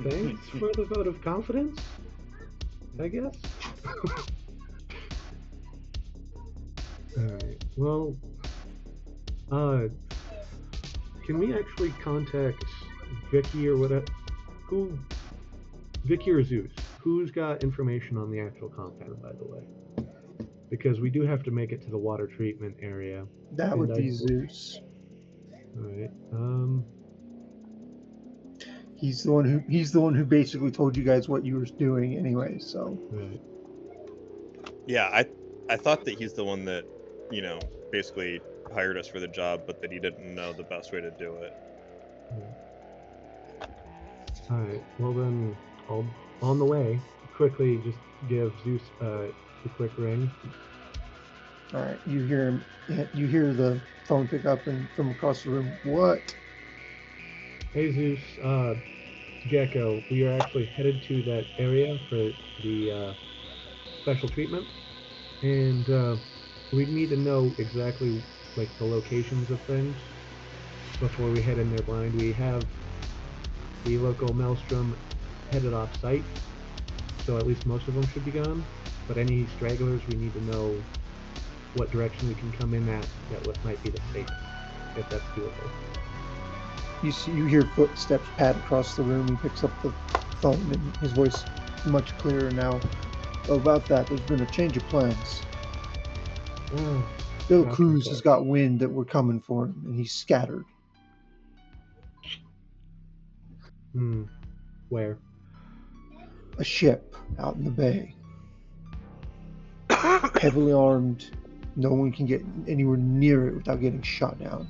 Thanks for the vote of confidence, I guess. Alright, well, can we actually contact Vicky or whatever? Vicky or Zeus? Who's got information on the actual compound, by the way? Because we do have to make it to the water treatment area. That would be Zeus. Alright, He's the one who basically told you guys what you were doing anyway, so. right. Yeah, I thought that he's the one that, you know, basically hired us for the job, but that he didn't know the best way to do it. Alright, well then, on the way, quickly just give Zeus a quick ring. All right, you hear the phone pick up and from across the room. What? Hey Zeus, Gecko, we are actually headed to that area for the special treatment, and we need to know exactly like the locations of things before we head in there blind. We have the local maelstrom headed off site, so at least most of them should be gone. But any stragglers, we need to know what direction we can come in at that might be the safest, if that's doable. You hear footsteps pad across the room. He picks up the phone, and his voice much clearer now. About that, there's been a change of plans. Bill Cruz has got wind that we're coming for him, and he's scattered. Where? A ship out in the bay. heavily armed. No one can get anywhere near it without getting shot down.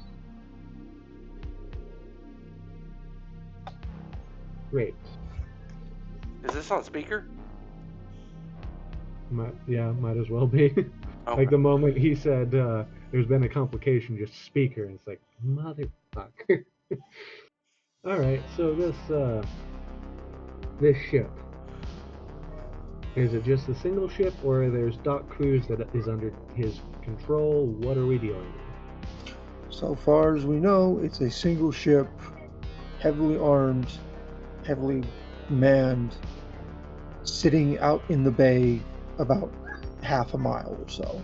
Great. Is this on speaker? Might as well be. Okay. Like the moment he said there's been a complication, just speaker, and it's like, motherfucker. Alright, so this ship. Is it just a single ship, or there's dock crews that is under his control? What are we dealing with? So far as we know, it's a single ship, heavily armed, heavily manned, sitting out in the bay about half a mile or so.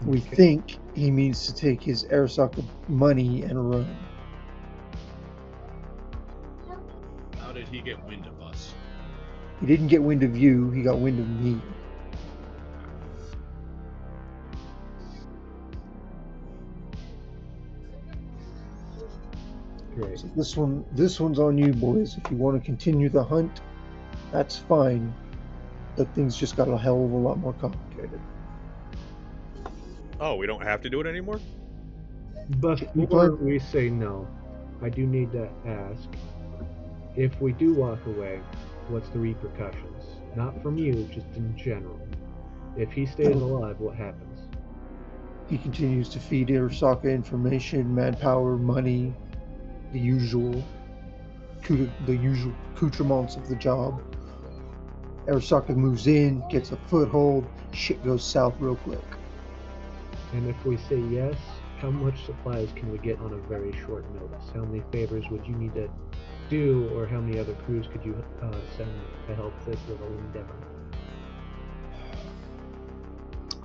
We Okay. think he means to take his Arasaka money and run. How did he get wind of us? He didn't get wind of you, he got wind of me. Great. So this one's on you, boys. If you want to continue the hunt, that's fine. But things just got a hell of a lot more complicated. Oh, we don't have to do it anymore? Before we say no, I do need to ask, if we do walk away, what's the repercussions? Not from you, just in general. If he stays alive, what happens? He continues to feed Arasaka information, manpower, money, the usual accoutrements of the job. Arasaka moves in, gets a foothold, shit goes south real quick. And if we say yes, how much supplies can we get on a very short notice? How many favors would you need to do, or how many other crews could you send to help this little endeavor?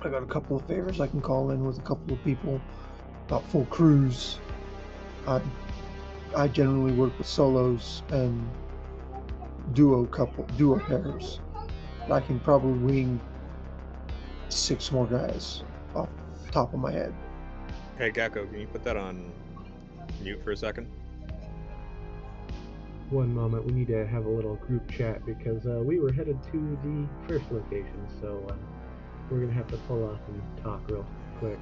I got a couple of favors I can call in with a couple of people. About full crews. I generally work with solos and duo pairs. I can probably wing 6 more guys off the top of my head. Hey, Gecko, can you put that on mute for a second? One moment, we need to have a little group chat because we were headed to the first location, so we're gonna have to pull off and talk real quick.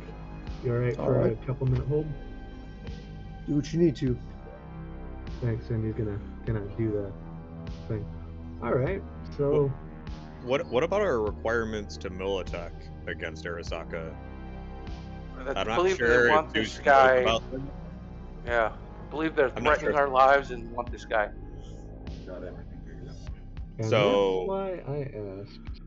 You alright for a couple minute hold? Do what you need to. Thanks, Sandy's gonna do the thing. Alright, so What about our requirements to Militech against Arasaka? I I'm not believe sure they want if this Zeus knows guy. about them. Yeah, I believe they're I'm not threatening sure. our lives and want this guy. Got everything figured out. and So- that's why I asked.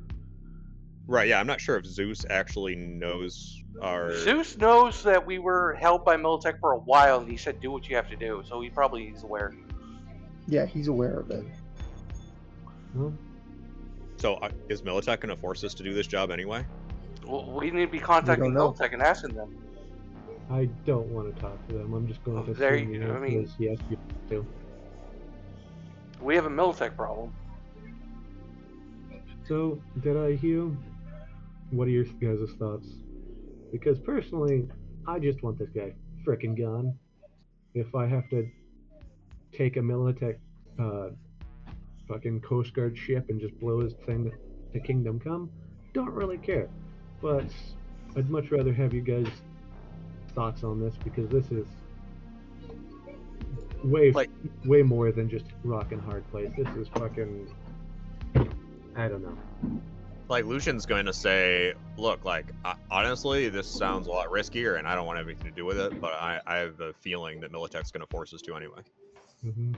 Right, yeah, I'm not sure if Zeus actually knows our... Zeus knows that we were held by Militech for a while, and he said, "Do what you have to do." So he probably is aware. Yeah, he's aware of it. Well, So is Militech going to force us to do this job anyway? Well, we need to be contacting know. Militech and asking them. I don't want to talk to them. I'm just going to There assume you- the I answer mean- is yes, you do. We have a Militech problem. So, did I hear? What are your guys' thoughts? Because personally, I just want this guy frickin' gone. If I have to take a Militech fucking Coast Guard ship and just blow his thing to Kingdom Come, don't really care. But I'd much rather have you guys' thoughts on this because this is way more than just rock and hard place. This is fucking, I don't know. Like, Lucian's going to say, look, like, honestly, this sounds a lot riskier, and I don't want anything to do with it, but I have a feeling that Militech's going to force us to anyway. Mm-hmm.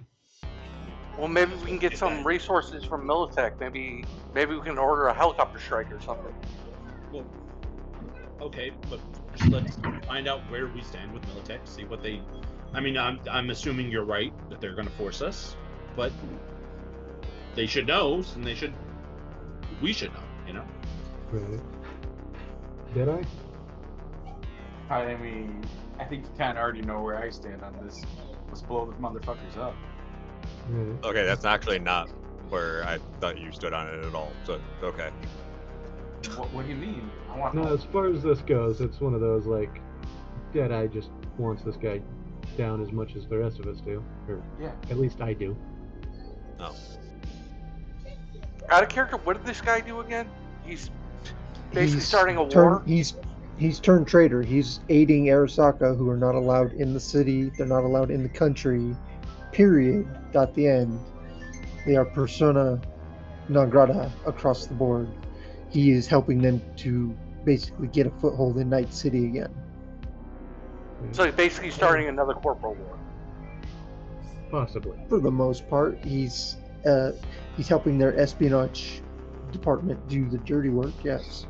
Well, maybe we can get some resources from Militech. Maybe we can order a helicopter strike or something. Well, okay, but first let's find out where we stand with Militech. See what they. I mean, I'm assuming you're right that they're going to force us, but they should know, and we should know. You know. Right. Did I? I mean, I think you kind of already know where I stand on this. Let's blow the motherfuckers up. Right. Okay, that's actually not where I thought you stood on it at all, so, okay. What do you mean? I want. No, as far as this goes, it's one of those like, Deadeye just wants this guy down as much as the rest of us do, or Yeah. at least I do. Oh. Out of character, what did this guy do again? He's Basically he's starting a turned war. he's turned traitor. He's aiding Arasaka, who are not allowed in the city. They're not allowed in the country. Period. Dot the end. They are persona non grata across the board. He is helping them to basically get a foothold in Night City again. So basically starting another corporal war. Possibly. For the most part, he's helping their espionage department do the dirty work. Yes.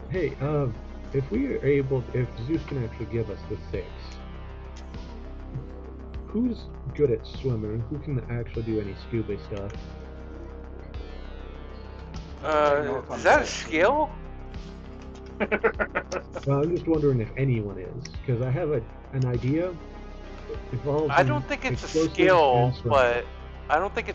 Hey, if we are able, if Zeus can actually give us the 6, who's good at swimming? Who can actually do any scuba stuff? Is that a skill? Well, I'm just wondering if anyone is, because I have an idea. I don't think it's a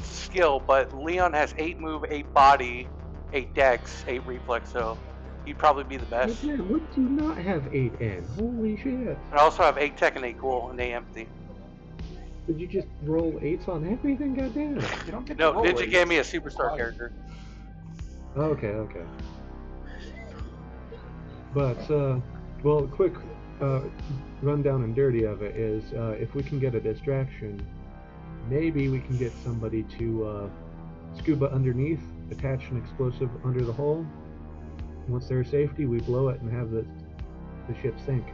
skill, but Leon has 8 move, 8 body, 8 dex, 8 reflex, so he'd probably be the best. Yeah, what do you not have 8 in? Holy shit! I also have 8 tech and 8 cool and 8 empathy. Did you just roll 8s on everything? Goddamn! You don't get No, to roll Ninja eights. gave me a superstar character. Okay. But well, quick rundown and dirty of it is, if we can get a distraction, maybe we can get somebody to scuba underneath, attach an explosive under the hull. Once they're safety, we blow it and have the ship sink.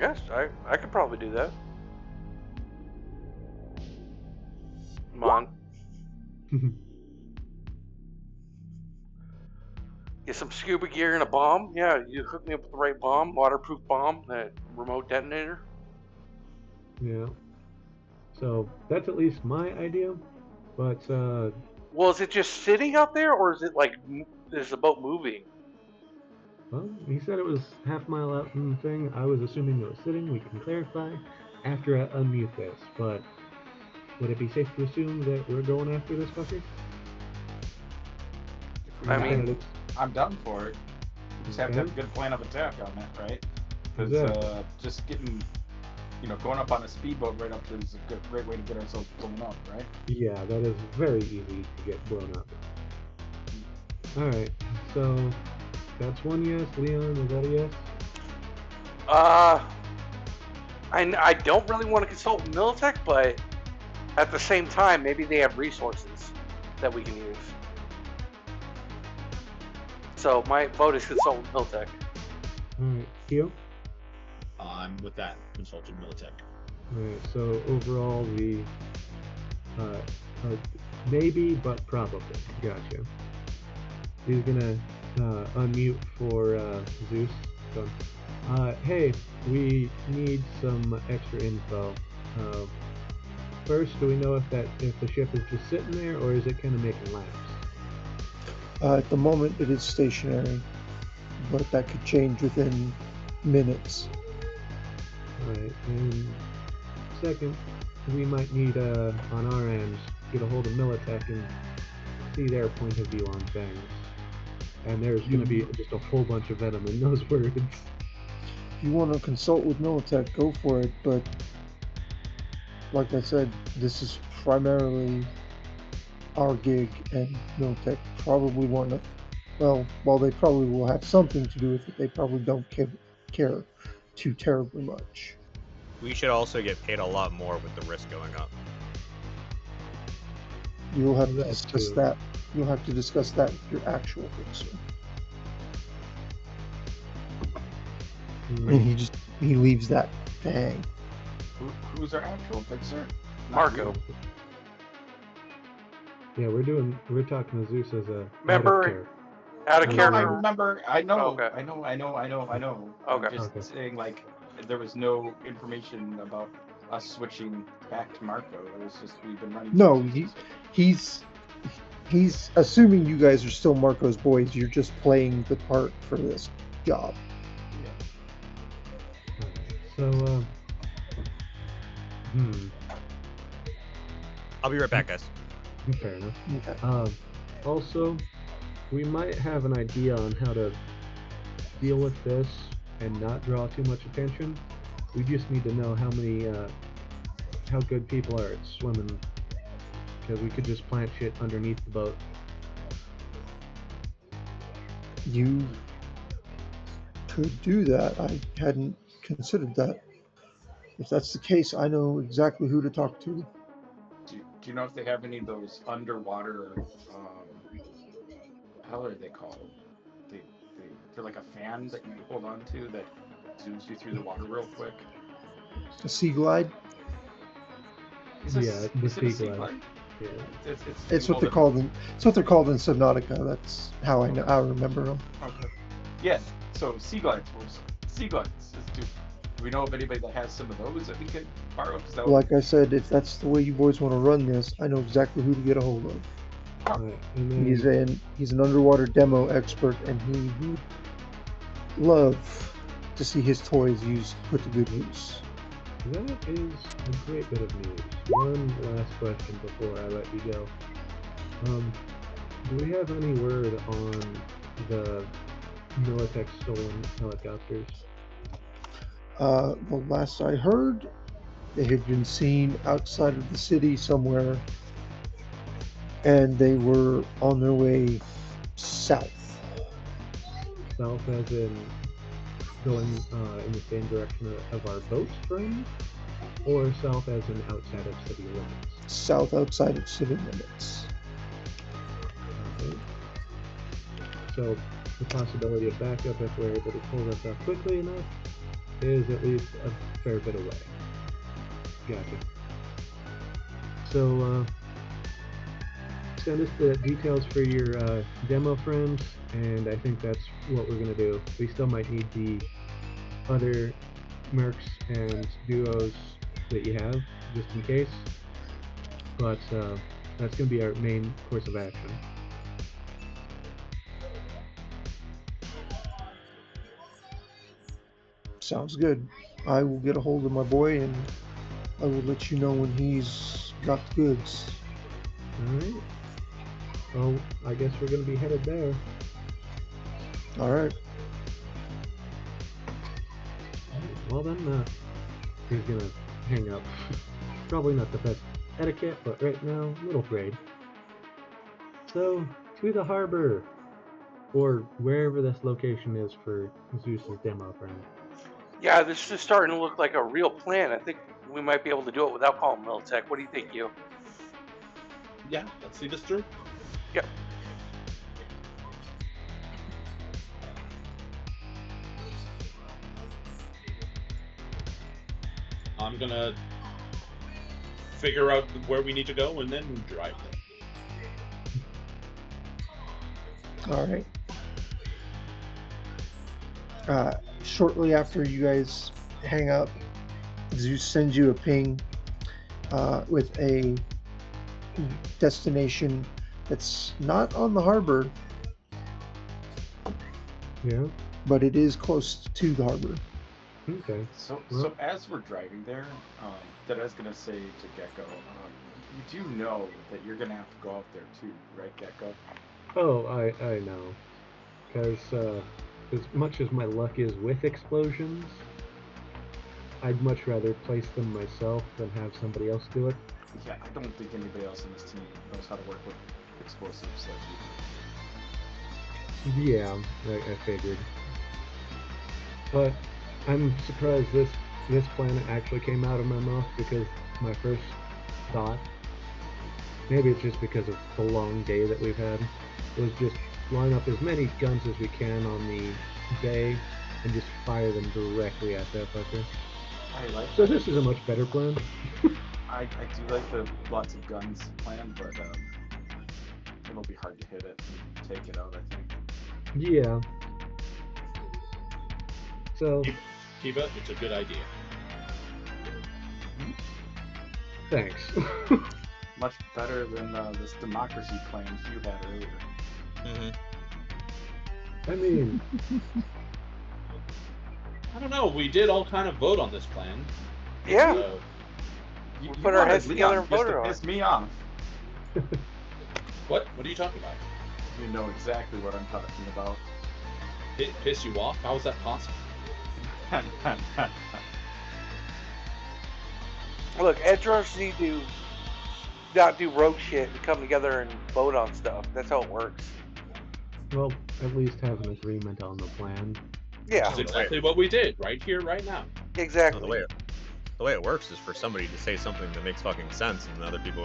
Yes, I could probably do that. Come on. Get some scuba gear and a bomb. Yeah, you hook me up with the right bomb, waterproof bomb, that remote detonator. Yeah. So that's at least my idea. But well, is it just sitting out there, or is it like is the boat moving? Well, he said it was half-mile out from the thing. I was assuming it was sitting. We can clarify after I unmute this. But would it be safe to assume that we're going after this fucker? I mean, I'm done for it. You just have to have a good plan of attack on that, right? Because just getting, going up on a speedboat right up to is a great way to get ourselves blown up, right? Yeah, that is very easy to get blown up. Alright, so that's one yes. Leon, is that a yes? I don't really want to consult Militech, but at the same time, maybe they have resources that we can use. So my vote is consult Militech. Alright, Kyo? I'm with that, consulting Militech. Alright, so overall the maybe, but probably. Gotcha. He's gonna unmute for Zeus. So, hey, we need some extra info. First, do we know if the ship is just sitting there, or is it kind of making laps? At the moment, it is stationary, but that could change within minutes. Right, and second, we might need on our end get a hold of Militech and see their point of view on things. And there's going to be just a whole bunch of venom in those words. If you want to consult with Militech, go for it, but like I said, this is primarily our gig, and Militech probably want to, well, while they probably will have something to do with it, they probably don't care too terribly much. We should also get paid a lot more with the risk going up. You'll have to discuss that. You'll have to discuss that with your actual fixer. And he leaves that to hang. Who's our actual fixer? Marco. Yeah, we're talking to Zeus as a member out of character. I remember. I know. Okay. I know. Okay. I'm just saying, like, there was no information about us switching back to Marco. It was just we've been running. No, he's assuming you guys are still Marco's boys. You're just playing the part for this job. Yeah. So, I'll be right back, guys. Fair enough. Okay. Also, we might have an idea on how to deal with this and not draw too much attention. We just need to know how good people are at swimming, because we could just plant shit underneath the boat You could do that. I hadn't considered that. If that's the case, I know exactly who to talk to. Do you know if they have any of those underwater, um, how are they called? They they're like a fan that you hold on to that zooms you through the water real quick. A sea glide? Yeah, the Is it a sea sea glide. glide? Yeah. You It's what hold they're it. called in it's what they're called in Subnautica. That's how I know. Okay. I remember them. Okay. Yeah. So sea glides. Sea glides. Do we know of anybody that has some of those that we could borrow? Because that would be. Like I said, if that's the way you boys want to run this, I know exactly who to get a hold of. Oh, All right, and then He's an underwater demo expert, and he would love to see his toys used put to good use. that is a great bit of news. One last question before I let you go. Do we have any word on the Militech stolen helicopters? The last I heard, they had been seen outside of the city somewhere, and they were on their way south. South, as in going in the same direction of our boat friends, or south, as in outside of city limits? South outside of city limits. Okay. So the possibility of backup, if we're able to pull this off quickly enough, is at least a fair bit away. Gotcha. So send us the details for your demo friends, and I think that's what we're going to do. We still might need the other mercs and duos that you have, just in case, but that's going to be our main course of action. Sounds good. I will get a hold of my boy, and I will let you know when he's got the goods. Alright. Well, I guess we're going to be headed there. All right. Well then, he's going to hang up. Probably not the best etiquette, but right now, a little afraid. So, to the harbor, or wherever this location is for Zeus's demo friend. Yeah, this is starting to look like a real plan. I think we might be able to do it without calling Militech. What do you think, you? Yeah, let's see this through. Yep. I'm gonna figure out where we need to go and then drive there. All right. Shortly after you guys hang up, Zeus sends you a ping with a destination that's not on the harbor, Yeah. but it is close to the harbor. Okay. So Well, as we're driving there, that I was gonna say to Gecko, you do know that you're gonna have to go out there too, right, Gecko? oh, I know. Because as much as my luck is with explosions, I'd much rather place them myself than have somebody else do it. Yeah, I don't think anybody else on this team knows how to work with explosives like you Yeah, I figured. But I'm surprised this planet actually came out of my mouth, because my first thought, maybe it's just because of the long day that we've had, was just line up as many guns as we can on the bay and just fire them directly at that fucker. do. I like So that. this is a much better plan. I do like the lots of guns plan, but it'll be hard to hit it and take it out, I think. Yeah. So Kiva, it's a good idea. thanks. Much better than this democracy plan you had earlier. Mm-hmm. I mean, I don't know. We did all kind of vote on this plan. Yeah. So You, We you put our wanted heads together Leon and just to voted on piss it. me off. what? What are you talking about? You know exactly what I'm talking about. Piss you off? How is that possible? Look, edge runners need to not do rogue shit and come together and vote on stuff. That's how it works. Well, at least have an agreement on the plan. Yeah, That's exactly what we did, right here, right now. No, exactly. the way it works is for somebody to say something that makes fucking sense, and other people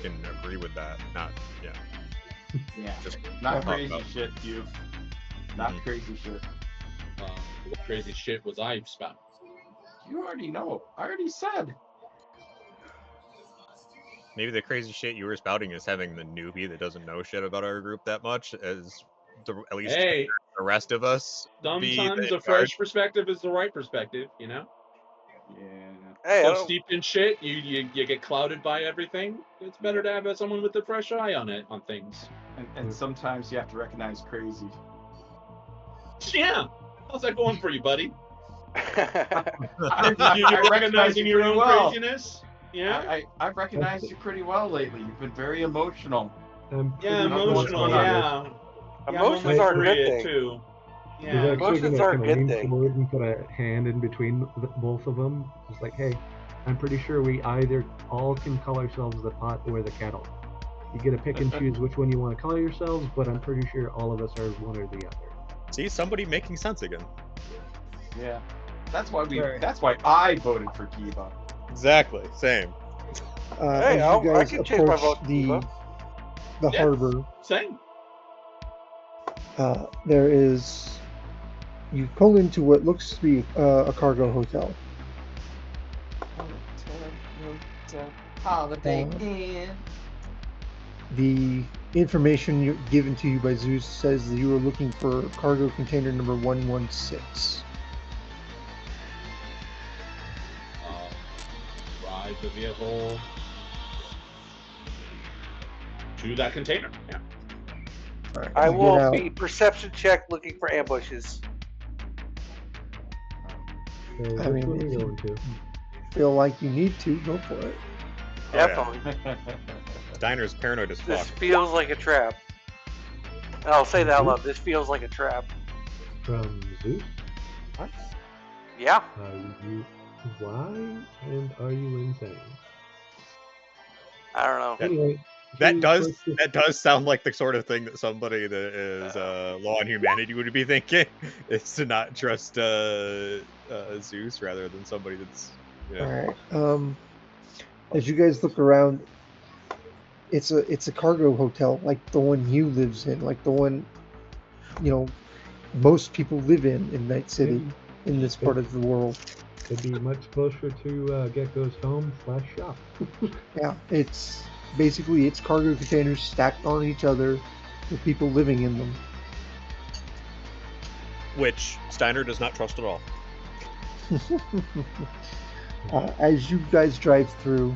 can agree with that. Not Yeah. just Not talk crazy about- shit, you. Not Mhm. crazy shit. What crazy shit was I spouting? You already know. I already said. Maybe the crazy shit you were spouting is having the newbie that doesn't know shit about our group that much, as at least Hey, the rest of us. be sometimes the a fresh perspective is the right perspective, you know? Yeah. Hey, I So don't, steeped in shit, you get clouded by everything. It's better to have someone with a fresh eye on things. And sometimes you have to recognize crazy. Yeah. How's that going for you, buddy? I You're recognize recognizing you your pretty own well. craziness? Yeah? I've recognized you pretty well lately. You've been very emotional. I'm Yeah, pretty sure what's emotional, going on. yeah. Yeah, I'm Emotions are a good Maria, thing. too. He's Yeah. actually Emotions gonna are a kind of good lean thing. forward and put a hand in between both of them. Just like, hey, I'm pretty sure we either all can call ourselves the pot or the kettle. You get to pick and choose which one you want to call yourselves, but I'm pretty sure all of us are one or the other. See, somebody making sense again. Yeah. That's why Right. That's why I voted for Kiva. Exactly, same. Hey, As you I guys can change my approach vote to Kiva. the Yeah. harbor, Same. there is. You pull into what looks to be a cargo hotel. Holiday Uh, Inn. The information given to you by Zeus says that you are looking for cargo container number 116. Drive the vehicle to that container. Yeah. All right, I you get will out. be perception check looking for ambushes. So I which mean, one are if you you going to? feel like you need to, go for it. Oh, yeah. Definitely. Steiner's paranoid as This fuck. feels like a trap. And I'll say that out loud. This feels like a trap. From Zeus? Yeah. Why and are you insane? I don't know. Anyway, That he does purchased- that does sound like the sort of thing that somebody that is law and humanity would be thinking. Is to not trust Zeus rather than somebody that's All right. As you guys look around, it's a cargo hotel like the one you lives in, like the one most people live in Night City, in this part of the world. It'd be much closer to Gecko's home / shop. Yeah, it's basically it's cargo containers stacked on each other with people living in them. which Steiner does not trust at all. As you guys drive through,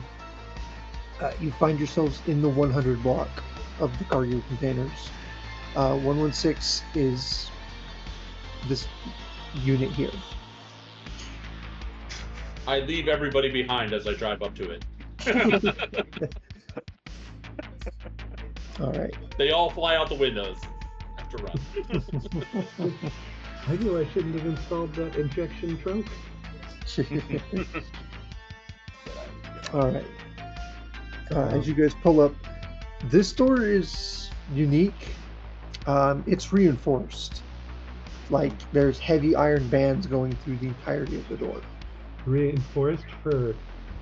you find yourselves in the 100 block of the cargo containers. 116 is this unit here. I leave everybody behind as I drive up to it. All right. They all fly out the windows. I have to run. I knew I shouldn't have installed that injection trunk. All right. As you guys pull up, this door is unique. It's reinforced. Like there's heavy iron bands going through the entirety of the door. Reinforced for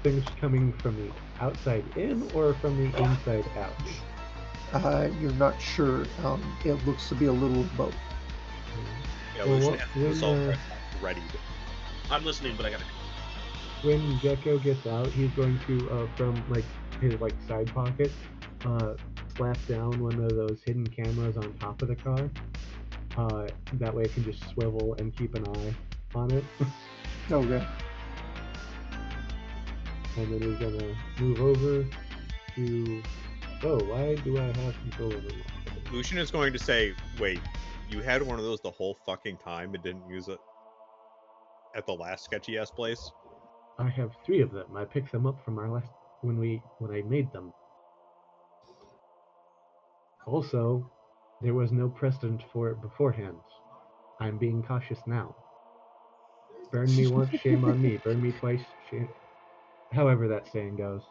things coming from the outside in or from the inside out? You're not sure. It looks to be a little of both. Yeah, Well, Lucian what- has the when, assault uh, ready. I'm listening, but I gotta. When Gecko gets out, he's going to from like his side pocket, slap down one of those hidden cameras on top of the car. That way it can just swivel and keep an eye on it. Okay. And then he's gonna move over to. Oh, why do I have control over it? Lucian is going to say, "Wait, you had one of those the whole fucking time and didn't use it at the last sketchy ass place?" I have 3 of them. I picked them up from our last when I made them. Also, there was no precedent for it beforehand. I'm being cautious now. Burn me once, shame on me. Burn me twice, shame. However that saying goes.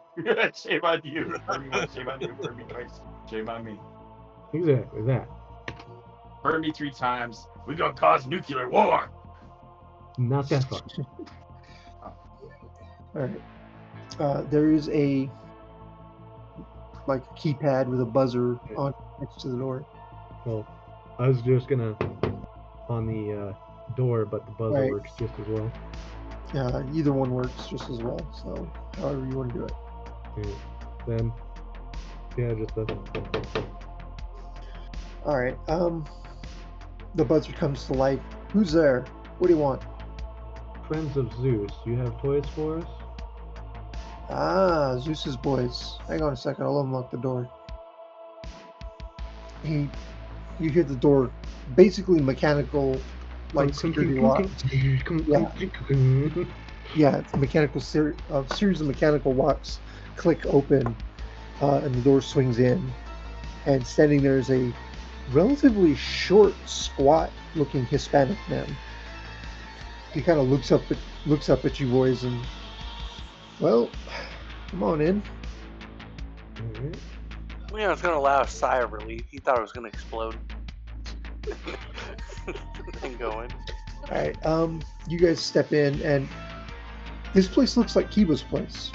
Shame on you. Burn me once, shame on you. Burn me twice, shame on me. Exactly that. Heard me 3 times. We gonna cause nuclear war. Not that far. All right. There is a keypad with a buzzer on next to the door. Well, I was just gonna on the door, but the buzzer Right. works just as well. Either one works just as well. So, however you want to do it. Okay. Then, yeah, just the. All right. The buzzer comes to life. Who's there? What do you want? Friends of Zeus, you have toys for us? Ah, Zeus's boys. Hang on a second. I'll unlock the door. You hear the door, basically mechanical, like security locks. Yeah, it's a mechanical series of mechanical locks click open, and the door swings in. And standing there is a relatively short, squat-looking Hispanic man. He kind of looks up at you boys and, well, come on in. Alright. Leon's gonna allow a sigh of relief. He thought it was gonna explode. And go in. All right, you guys step in, and this place looks like Kiba's place.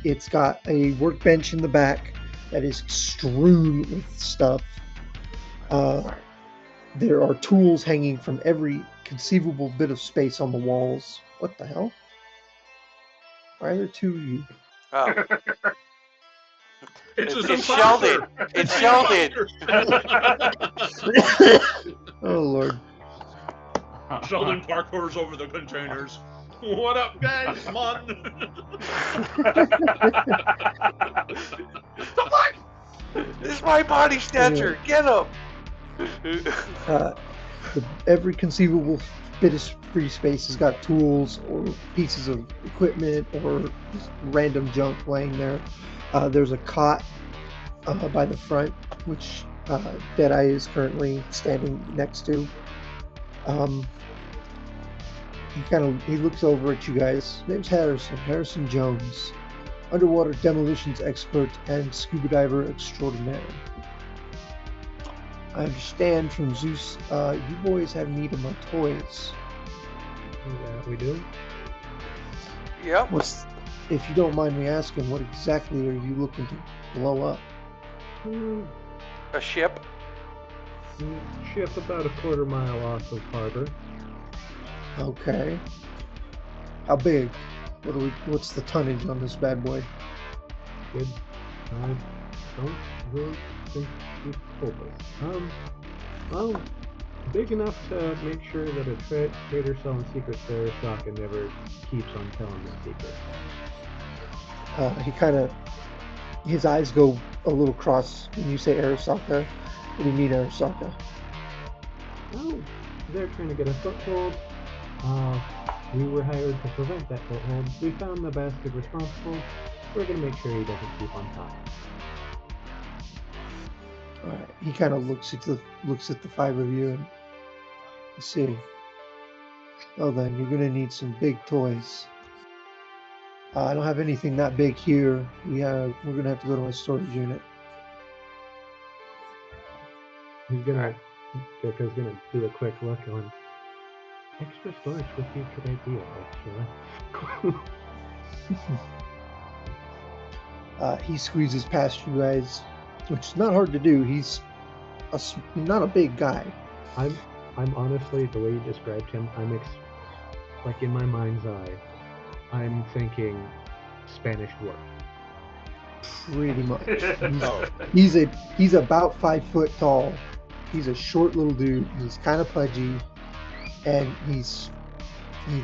It's got a workbench in the back that is strewn with stuff. There are tools hanging from every conceivable bit of space on the walls. What the hell? Why are there two of you? Oh, It's It's- just it's Sheldon. It's Sheldon. Oh Lord! Sheldon parkours over the containers. What up, guys? Come on. This is my body stature. Get him. Every conceivable bit of free space has got tools or pieces of equipment or just random junk laying there. There's a cot by the front, which Deadeye is currently standing next to. He looks over at you guys. His name's Harrison Jones, underwater demolitions expert and scuba diver extraordinaire. I understand from Zeus, you boys have need of my toys. Yeah, we do. Yep. If you don't mind me asking, what exactly are you looking to blow up? A ship. Ship about a quarter mile off of harbor. Okay. How big? What's the tonnage on this bad boy? Good. I don't really think you told us. Well, big enough to make sure that a trader selling secrets to Aristocrat never keeps on telling the secret. His eyes go a little cross when you say Arasaka. What do you mean Arasaka? Oh, they're trying to get a foothold. We were hired to prevent that foothold. We found the bastard responsible. We're gonna make sure he doesn't keep on top. Alright, he kind of looks at the five of you and I see. Well then, you're gonna need some big toys. I don't have anything that big here. We're gonna have to go to my storage unit. He's gonna do a quick look on. Extra storage would be a good idea, actually. He squeezes past you guys, which is not hard to do. He's not a big guy. I'm honestly, the way you described him, like in my mind's eye, I'm thinking Spanish dwarf. Pretty much. He's about 5 foot tall. He's a short little dude. He's kind of pudgy, and he's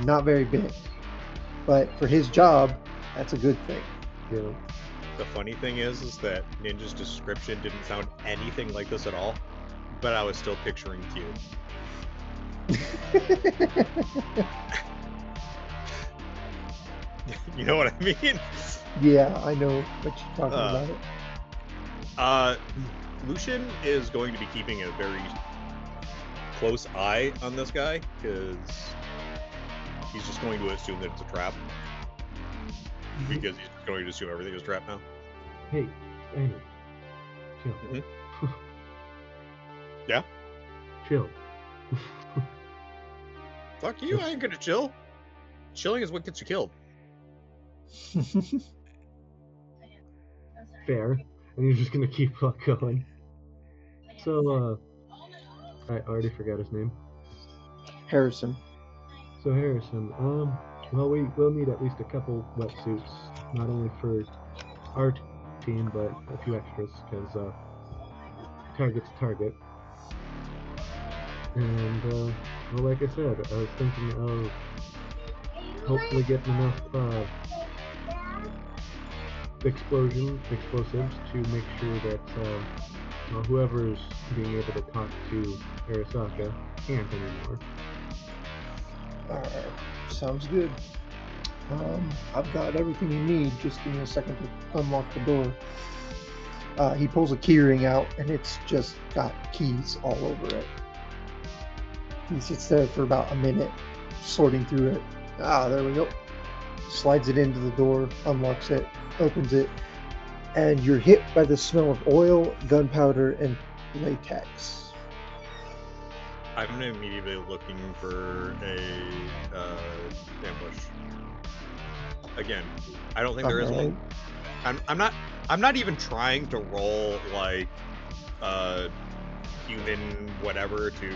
not very big. But for his job, that's a good thing. Yeah. The funny thing is that Ninja's description didn't sound anything like this at all, but I was still picturing Q. You know what I mean? Yeah, I know what you're talking about. Lucian is going to be keeping a very close eye on this guy, because he's just going to assume that it's a trap. Because he's going to assume everything is a trap now. Hey, Annie. Chill. Yeah. Chill. Fuck you, I ain't gonna chill. Chilling is what gets you killed. Fair. And he's just gonna keep going. So, I already forgot his name. Harrison. So Harrison, well, we'll need at least a couple wetsuits, not only for our team, but a few extras, because target's a target. And, well, like I said, I was thinking of hopefully getting enough explosives to make sure that well, whoever's being able to talk to Arasaka can't anymore. Sounds good. I've got everything you need. Just give me a second to unlock the door. He pulls a keyring out, and it's just got keys all over it. He sits there for about a minute, sorting through it. There we go. Slides it into the door, unlocks it, opens it, and you're hit by the smell of oil, gunpowder, and latex. I'm immediately looking for a ambush. Again, I don't think there is one. I'm not even trying to roll like human whatever to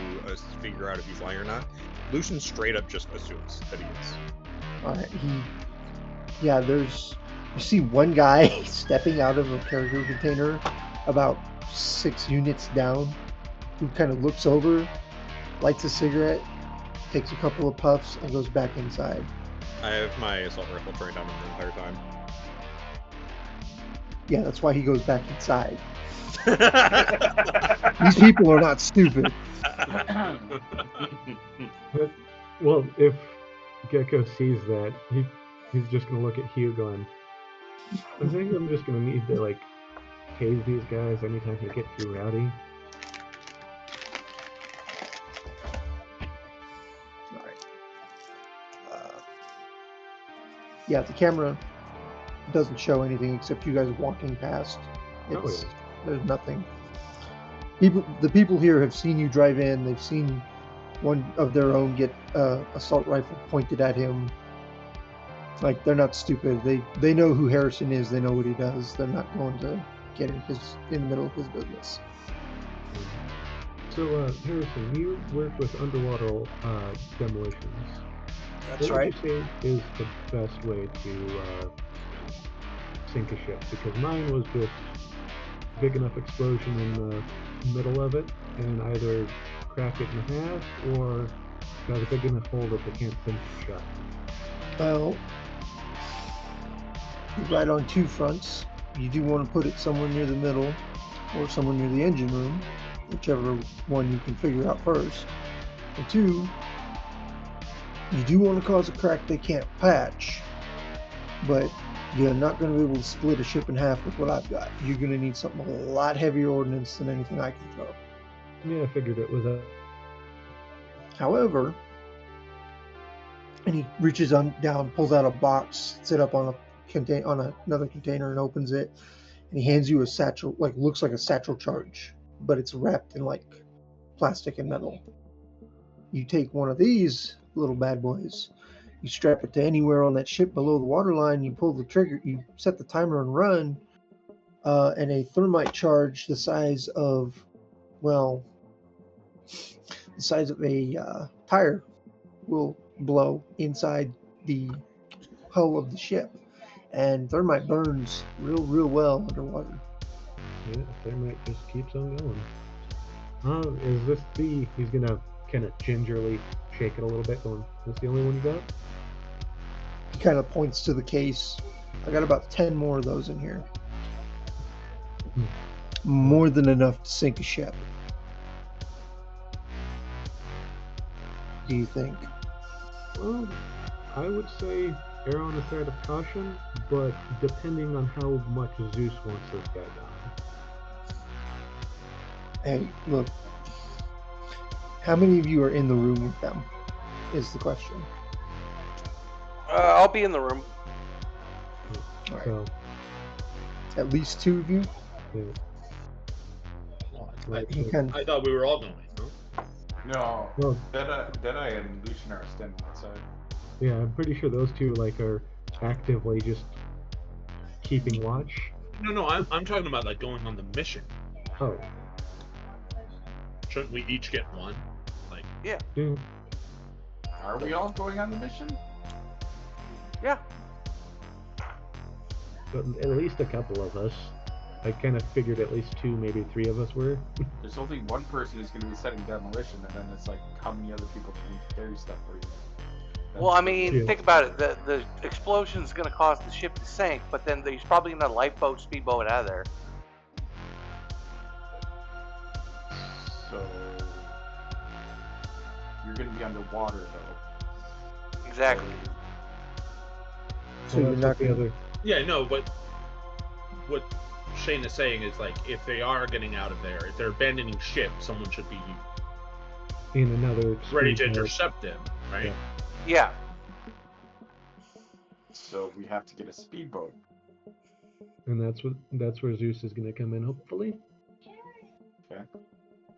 figure out if he's lying or not. Lucian straight up just assumes that he is. Alright, you see one guy stepping out of a cargo container about 6 units down, who kind of looks over, lights a cigarette, takes a couple of puffs, and goes back inside. I have my assault rifle trained on him the entire time. Yeah, that's why he goes back inside. These people are not stupid. Well, if Gecko sees that, he's just gonna look at Hugh going, I think I'm just gonna need to, like, tase these guys anytime they get too rowdy. Alright. Yeah, the camera doesn't show anything except you guys walking past. There's nothing. The people here have seen you drive in. They've seen one of their own get assault rifle pointed at him. Like, they're not stupid. They know who Harrison is. They know what he does. They're not going to get in the middle of his business. So, Harrison, you work with underwater demolitions. That's right. What would you say is the best way to sink a ship? Because mine was just big enough explosion in the middle of it and either crack it in half or got a big enough hole that they can't sink it shut. Well, you're right on two fronts. You do want to put it somewhere near the middle or somewhere near the engine room, whichever one you can figure out first. And two, you do want to cause a crack they can't patch, but you're not going to be able to split a ship in half with what I've got. You're going to need something a lot heavier ordnance than anything I can throw. Yeah, I figured it was a... However, and he reaches down, pulls out a box, sets it up on another container and opens it, and he hands you a satchel, like looks like a satchel charge, but it's wrapped in like plastic and metal. You take one of these little bad boys, you strap it to anywhere on that ship below the waterline, you pull the trigger, you set the timer and run, and a thermite charge the size of a tire will blow inside the hull of the ship. And thermite burns real well underwater. Yeah, thermite just keeps on going. Is this he's gonna kind of gingerly shake it a little bit going, is this the only one you got? He kind of points to the case. I got about 10 more of those in here. More than enough to sink a ship. Do you think? Well, I would say err on the side of caution, but depending on how much Zeus wants this guy down. Hey, look. How many of you are in the room with them? Is the question. I'll be in the room. All right. So, At least 2 of you? yeah. Like, He can. I thought we were all going. Huh? No, well, Deadeye and Lucian are standing outside. yeah, I'm pretty sure those two like are actively just keeping watch. No, I'm talking about like going on the mission. Oh, Shouldn't we each get one? Like, yeah. Are we all going on the mission? Yeah. But at least a couple of us. I kind of figured at least 2, maybe 3 of us were. There's only one person who's going to be setting demolition, and then it's like, how many other people can we carry stuff for you? Well, I mean, Yeah. think about it. The explosion's going to cause the ship to sink, but then he's probably going to lifeboat, speedboat out of there. So you're going to be underwater, though. Exactly. So you're that's not what the gonna. other. yeah, no, but what Shane is saying is like, if they are getting out of there, if they're abandoning ship, someone should be In another ready to speedboat. intercept them, right? Yeah. So we have to get a speedboat. And that's where Zeus is gonna come in, hopefully. Okay.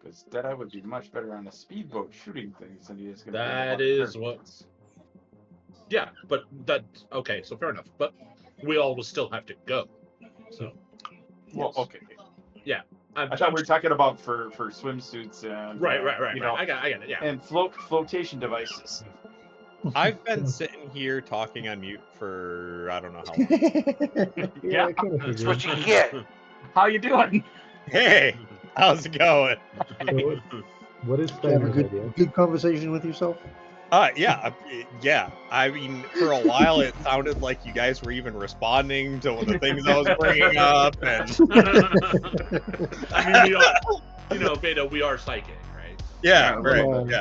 Because Deadeye would be much better on a speedboat shooting things than he is going to That is what. Yeah, but that's okay. So fair enough. But we all will still have to go. So. Well, okay. Yeah. I thought we were talking about for swimsuits and Right. You know, I got it. Yeah. and flotation devices. I've been sitting here talking on mute for I don't know how long. Yeah, I kind of That's figured. what you get. How you doing? Hey, how's it going? So what is Did you have a Steiner's idea? good conversation with yourself? Yeah. I mean, for a while it sounded like you guys were even responding to the things I was bringing up, and I mean, we are, Beta, we are psychic, right? yeah, Yeah, a right, little bit.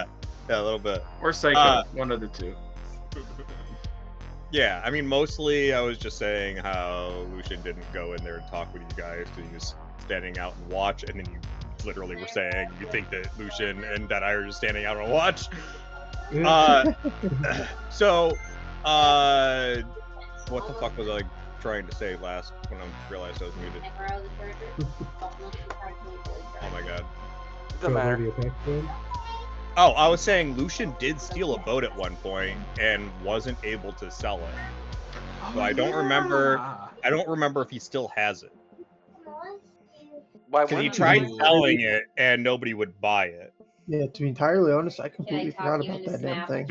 yeah, a little bit. Or Psycho, one of the two. Yeah, I mean, mostly I was just saying how Lucian didn't go in there and talk with you guys. He was standing out and watch, and then you literally were saying you think that Lucian and Deadeye are just standing out and watch. So, what the fuck was I trying to say last when I realized I was muted? Oh my god. Doesn't matter. The attack plan? Oh, I was saying Lucian did steal a boat at one point and wasn't able to sell it. So I don't remember. I don't remember if he still has it. Why Because he wouldn't tried you? selling it and nobody would buy it. Yeah, to be entirely honest, I completely forgot about that damn thing.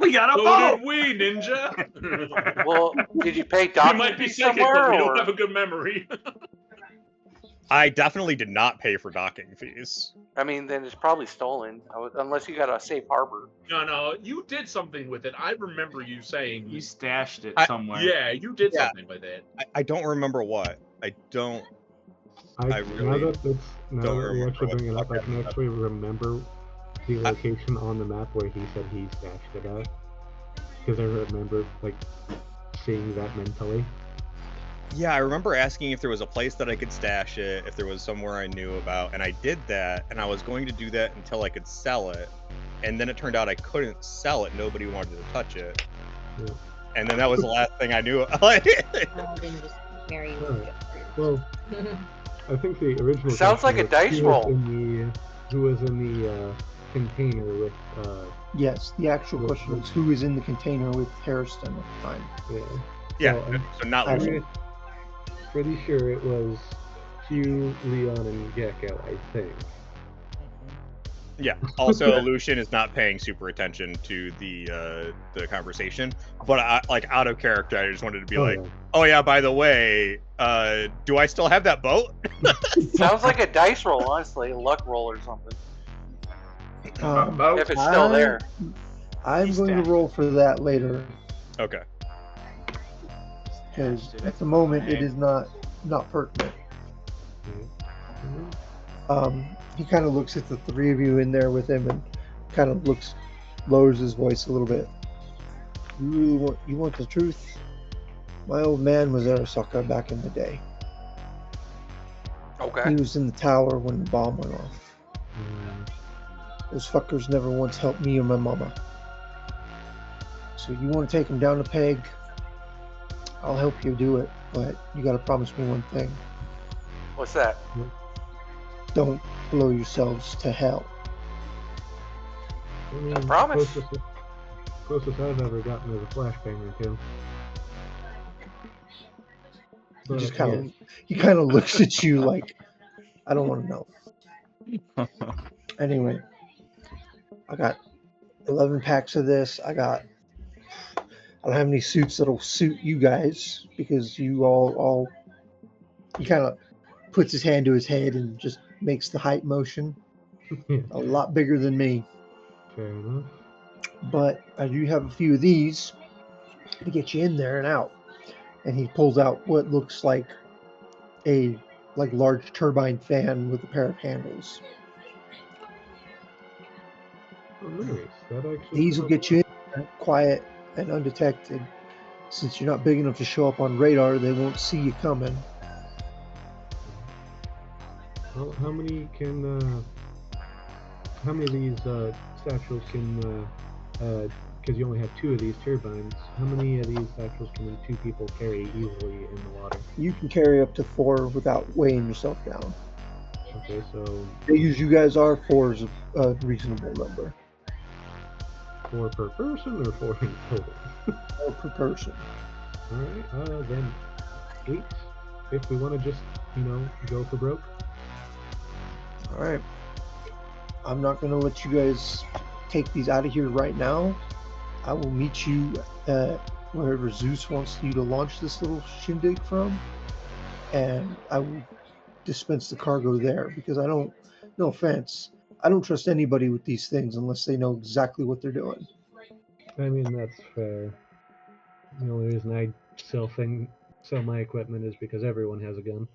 We got a So boat! did we, Ninja. Well, did you pay we docking might be fees psychic, somewhere? but we Or... don't have a good memory. I definitely did not pay for docking fees. I mean, then it's probably stolen, unless you got a safe harbor. No, you did something with it. I remember you saying. You stashed it I- somewhere. Yeah, you did Yeah. something with it. I don't remember what. I don't. I really now don't that we remember actually what bring it the up, I fuck can happened. actually remember the location on the map where he said he stashed it at. Because I remember like seeing that mentally. Yeah, I remember asking if there was a place that I could stash it, if there was somewhere I knew about, and I did that, and I was going to do that until I could sell it, and then it turned out I couldn't sell it, nobody wanted to touch it. Yeah. And then that was the last thing I knew. Well, I think the original. Sounds like a question was dice roll. Who was in the container with? Yes, the actual question was who was in the container with Harrison at the time. Yeah. Yeah, So, so not I Lucian. pretty sure it was Hugh, Leon, and Gecko. I think. Yeah. Also, Lucian is not paying super attention to the conversation, but out of character, I just wanted to be like, yeah. oh yeah, by the way, do I still have that boat? Sounds like a dice roll, honestly, a luck roll or something. If it's still there. I'm He's going to stashed. roll for that later, Okay. because at the moment it is not pertinent. He kind of looks at the three of you in there with him and kind of lowers his voice a little bit. You want the truth? My old man was Arasaka back in the day. Okay. He was in the tower when the bomb went off. Those fuckers never once helped me or my mama. So you want to take him down a peg? I'll help you do it, but you gotta promise me one thing. What's that? don't blow yourselves to hell. I mean, I promise. Closest I've ever gotten is a flashbang or two. He just But kind yes, of he kind of looks at you like, I don't want to know. Anyway, I got 11 packs of this. I don't have any suits that'll suit you guys because you all he kind of puts his hand to his head and just makes the hype motion. A lot bigger than me. fair enough. But I do have a few of these to get you in there and out. And he pulls out what looks like a large turbine fan with a pair of handles. Oh, nice. That actually These will get you in there quiet and undetected. Since you're not big enough to show up on radar, they won't see you coming. Well, how many of these satchels can, because you only have 2 of these turbines, how many of these satchels can 2 people carry easily in the water? You can carry up to 4 without weighing yourself down. Okay, so Big as you guys are, 4 is a reasonable number. 4 per person or 4 in total? 4 per person. Alright, then 8 if we want to just, go for broke. All right. I'm not going to let you guys take these out of here right now. I will meet you at wherever Zeus wants you to launch this little shindig from, and I will dispense the cargo there because no offense, I don't trust anybody with these things unless they know exactly what they're doing. I mean, that's fair. The only reason I sell my equipment is because everyone has a gun.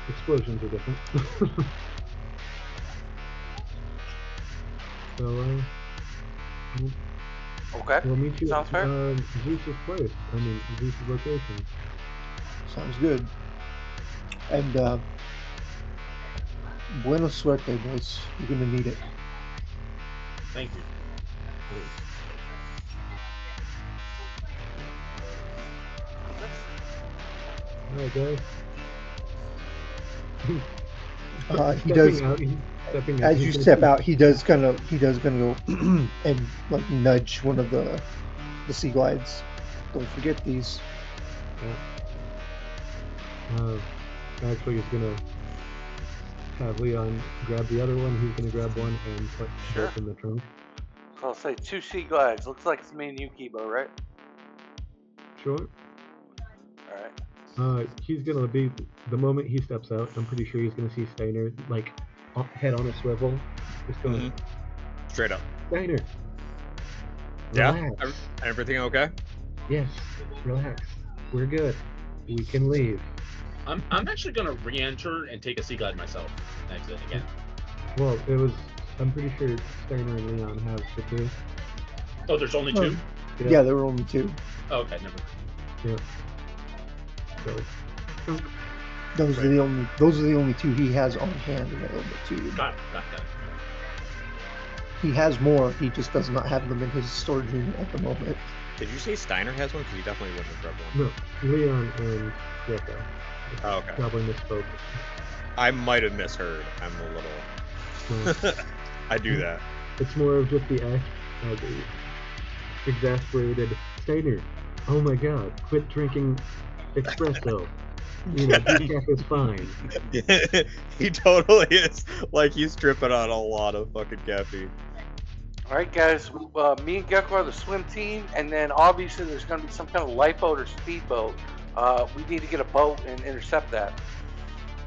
Explosions are different. So, Okay. we'll meet you Sounds fair. at Zeus's place. I mean, Zeus's location. Sounds good. And buena suerte, boys. You're gonna need it. Thank you. Alright, guys. He does. Stepping out. As you step out, he does gonna go and like nudge one of the sea glides. Don't forget these. Actually, he's gonna have Leon grab the other one. He's gonna grab one and put both in the trunk. So I'll say 2 sea glides. Looks like it's me and you, Kibo, right? Sure. Alright. He's gonna be the moment he steps out. I'm pretty sure he's gonna see Steiner like head on a swivel, just going straight up. Steiner. Yeah. Relax. Everything okay? Yes. Relax. We're good. We can leave. I'm actually gonna re-enter and take a sea glide myself. Exit again. Well, I'm pretty sure Steiner and Leon have the 2. Oh, there's only 2? Yeah, there were only 2. Oh, okay, never mind. Yeah. So, those are the only 2 he has on hand available to you. Got it. He has more. He just does not have them in his storage unit at the moment. Did you say Steiner has one? Because he definitely wouldn't have grabbed one. No, Leon and Greco. Oh, okay. Probably misspoke. I might have misheard. I'm a little. I do that. It's more of just the exasperated Steiner. Oh my God! Quit drinking espresso. Decaf is fine. He totally is. Like he's tripping on a lot of fucking caffeine. All right, guys. Me and Gecko are the swim team, and then obviously there's going to be some kind of lifeboat or speedboat. We need to get a boat and intercept that.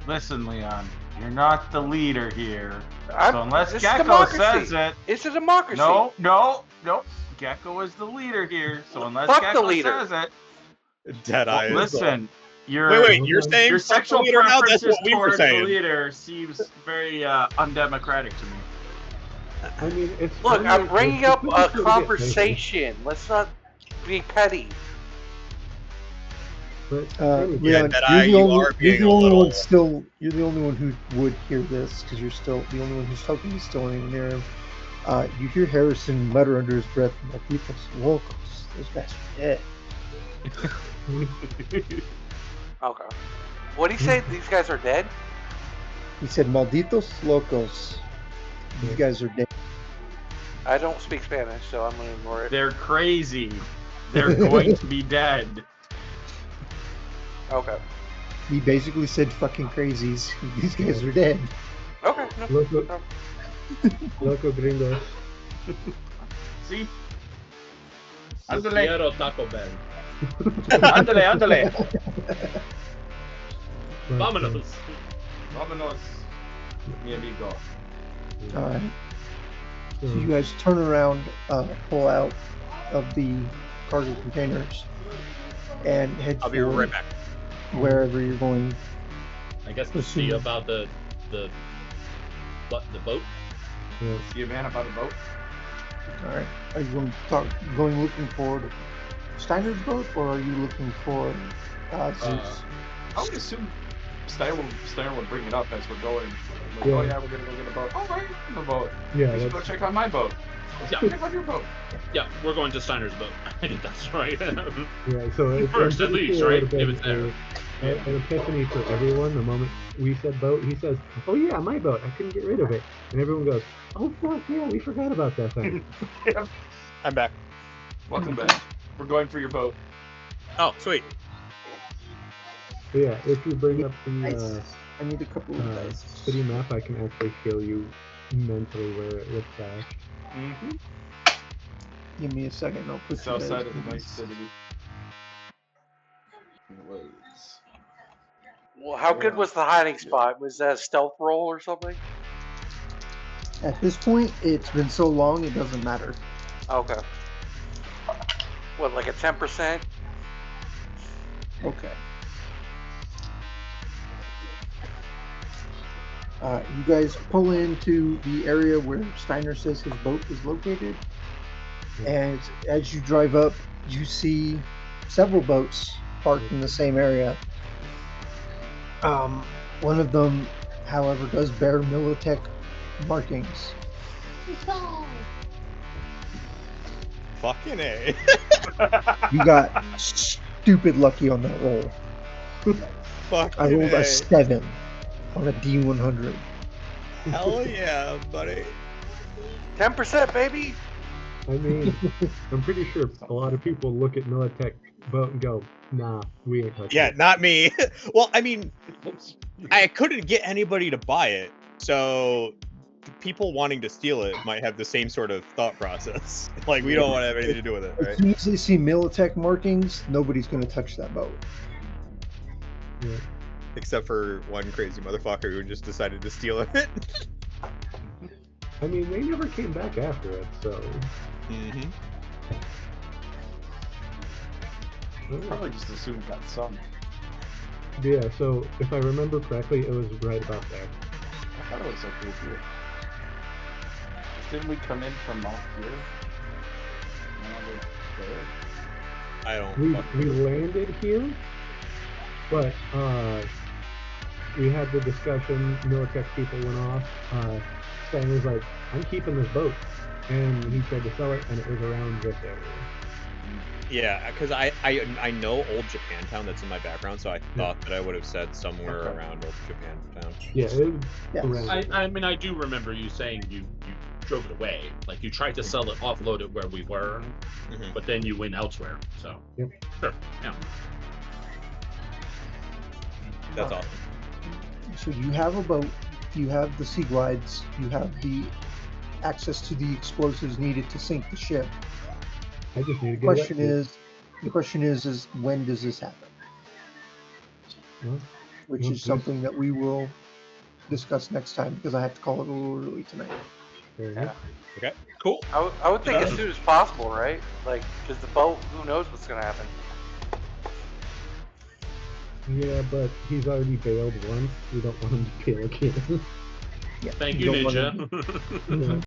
Listen, Leon, you're not the leader here. So unless this Gecko says it, it's a democracy. No. Gecko is the leader here. So unless Fuck Gecko the leader. says it, Deadeye. Listen. Wait, you're saying your fuck sexual the leader now? That's preferences what we were towards the saying. leader seems very undemocratic to me. I mean, Look, I'm bringing up a conversation. Let's not be petty. Leon, you're the only one who would hear this because you're still the only one who's talking. Is still in near him. You hear Harrison mutter under his breath, "Malditos locos. Those guys are dead." Okay. What do you say? These guys are dead? He said, "Malditos locos." You guys are dead. I don't speak Spanish, so I'm gonna ignore it. They're crazy. They're going to be dead. Okay. He basically said, "Fucking crazies." These guys are dead. Okay. No. Loco, loco gringos. See? Yo Ándale, quiero Taco Bell. ándale, ándale. But, Vámonos. Vámonos, mi amigo. All right. so, So you guys turn around, pull out of the cargo containers, and head I'll be for right back. wherever you're going. I guess to see about the boat. yeah. See a man about a boat? All right. Are you going looking for Steiner's boat, or are you looking for Zeus? I would assume Steiner would bring it up as we're going. Like, Yeah. oh yeah, we're gonna go get a boat. Oh, I have a boat. Yeah, We should go that's, check on my boat. Yeah. Check on your boat. Yeah, we're going to Steiner's boat. I think that's right. yeah. So it, First, I'm at pretty least, sure it right? would have If been it's there. an epiphany for everyone. The moment we said boat, he says, "Oh yeah, my boat. I couldn't get rid of it," and everyone goes, "Oh fuck yeah, we forgot about that thing." Yeah. I'm back. Welcome back. We're going for your boat. Oh, sweet. So yeah, if you bring up Dice. the I need a couple of dice. city map, I can actually show you mentally where it would crash. Mm-hmm. Give me a second. I'll put South you side guys of in the nice these. city. It was. Well, how good Yeah. was the hiding spot? Was that a stealth roll or something? At this point, it's been so long, it doesn't matter. Okay. What, like a 10%? Okay. You guys pull into the area where Steiner says his boat is located, and as you drive up, you see several boats parked in the same area. One of them, however, does bear Militech markings. Fucking A. You got stupid lucky on that roll. I Fucking rolled a A. 7 on a D100. Hell yeah, buddy. 10%, baby! I mean, I'm pretty sure a lot of people look at Militech boat and go, "Nah, we ain't touching Yeah, it." not me. Well, I mean, I couldn't get anybody to buy it, so people wanting to steal it might have the same sort of thought process. Like, we don't want to have anything to do with it, As right? soon as they see Militech markings, nobody's going to touch that boat. Yeah. Except for one crazy motherfucker who just decided to steal it. I mean, they never came back after it, so. Mm-hmm. Probably just assumed it got sunk. Yeah, so if I remember correctly, it was right about there. I thought it was okay here. Didn't we come in from off here? Landed there? I don't. We fucking- landed here, but we had the discussion. Militech people went off. Steiner's like, "I'm keeping this boat," and he tried to sell it, and it was around this area. Yeah, because I know Old Japantown that's in my background, so I thought that I would have said somewhere Okay. around Old Japantown. Yeah, it was Yes. around. I mean, I do remember you saying you drove it away. Like, you tried to sell it, offload it where we were, Mhm. but then you went elsewhere. So, Yep. sure, yeah. That's awesome. So you have a boat, you have the sea glides, you have the access to the explosives needed to sink the ship. I just need to The get question is when does this happen? Well, Which well, is something that we will discuss next time because I have to call it a little early tonight. Yeah. Okay. Cool. I would think as Yeah. soon as possible, right? Like, because the boat, who knows what's going to happen? Yeah, but he's already bailed once. We don't want him to bail again. Yeah, Thank you, don't wanna- Ninja. Yeah.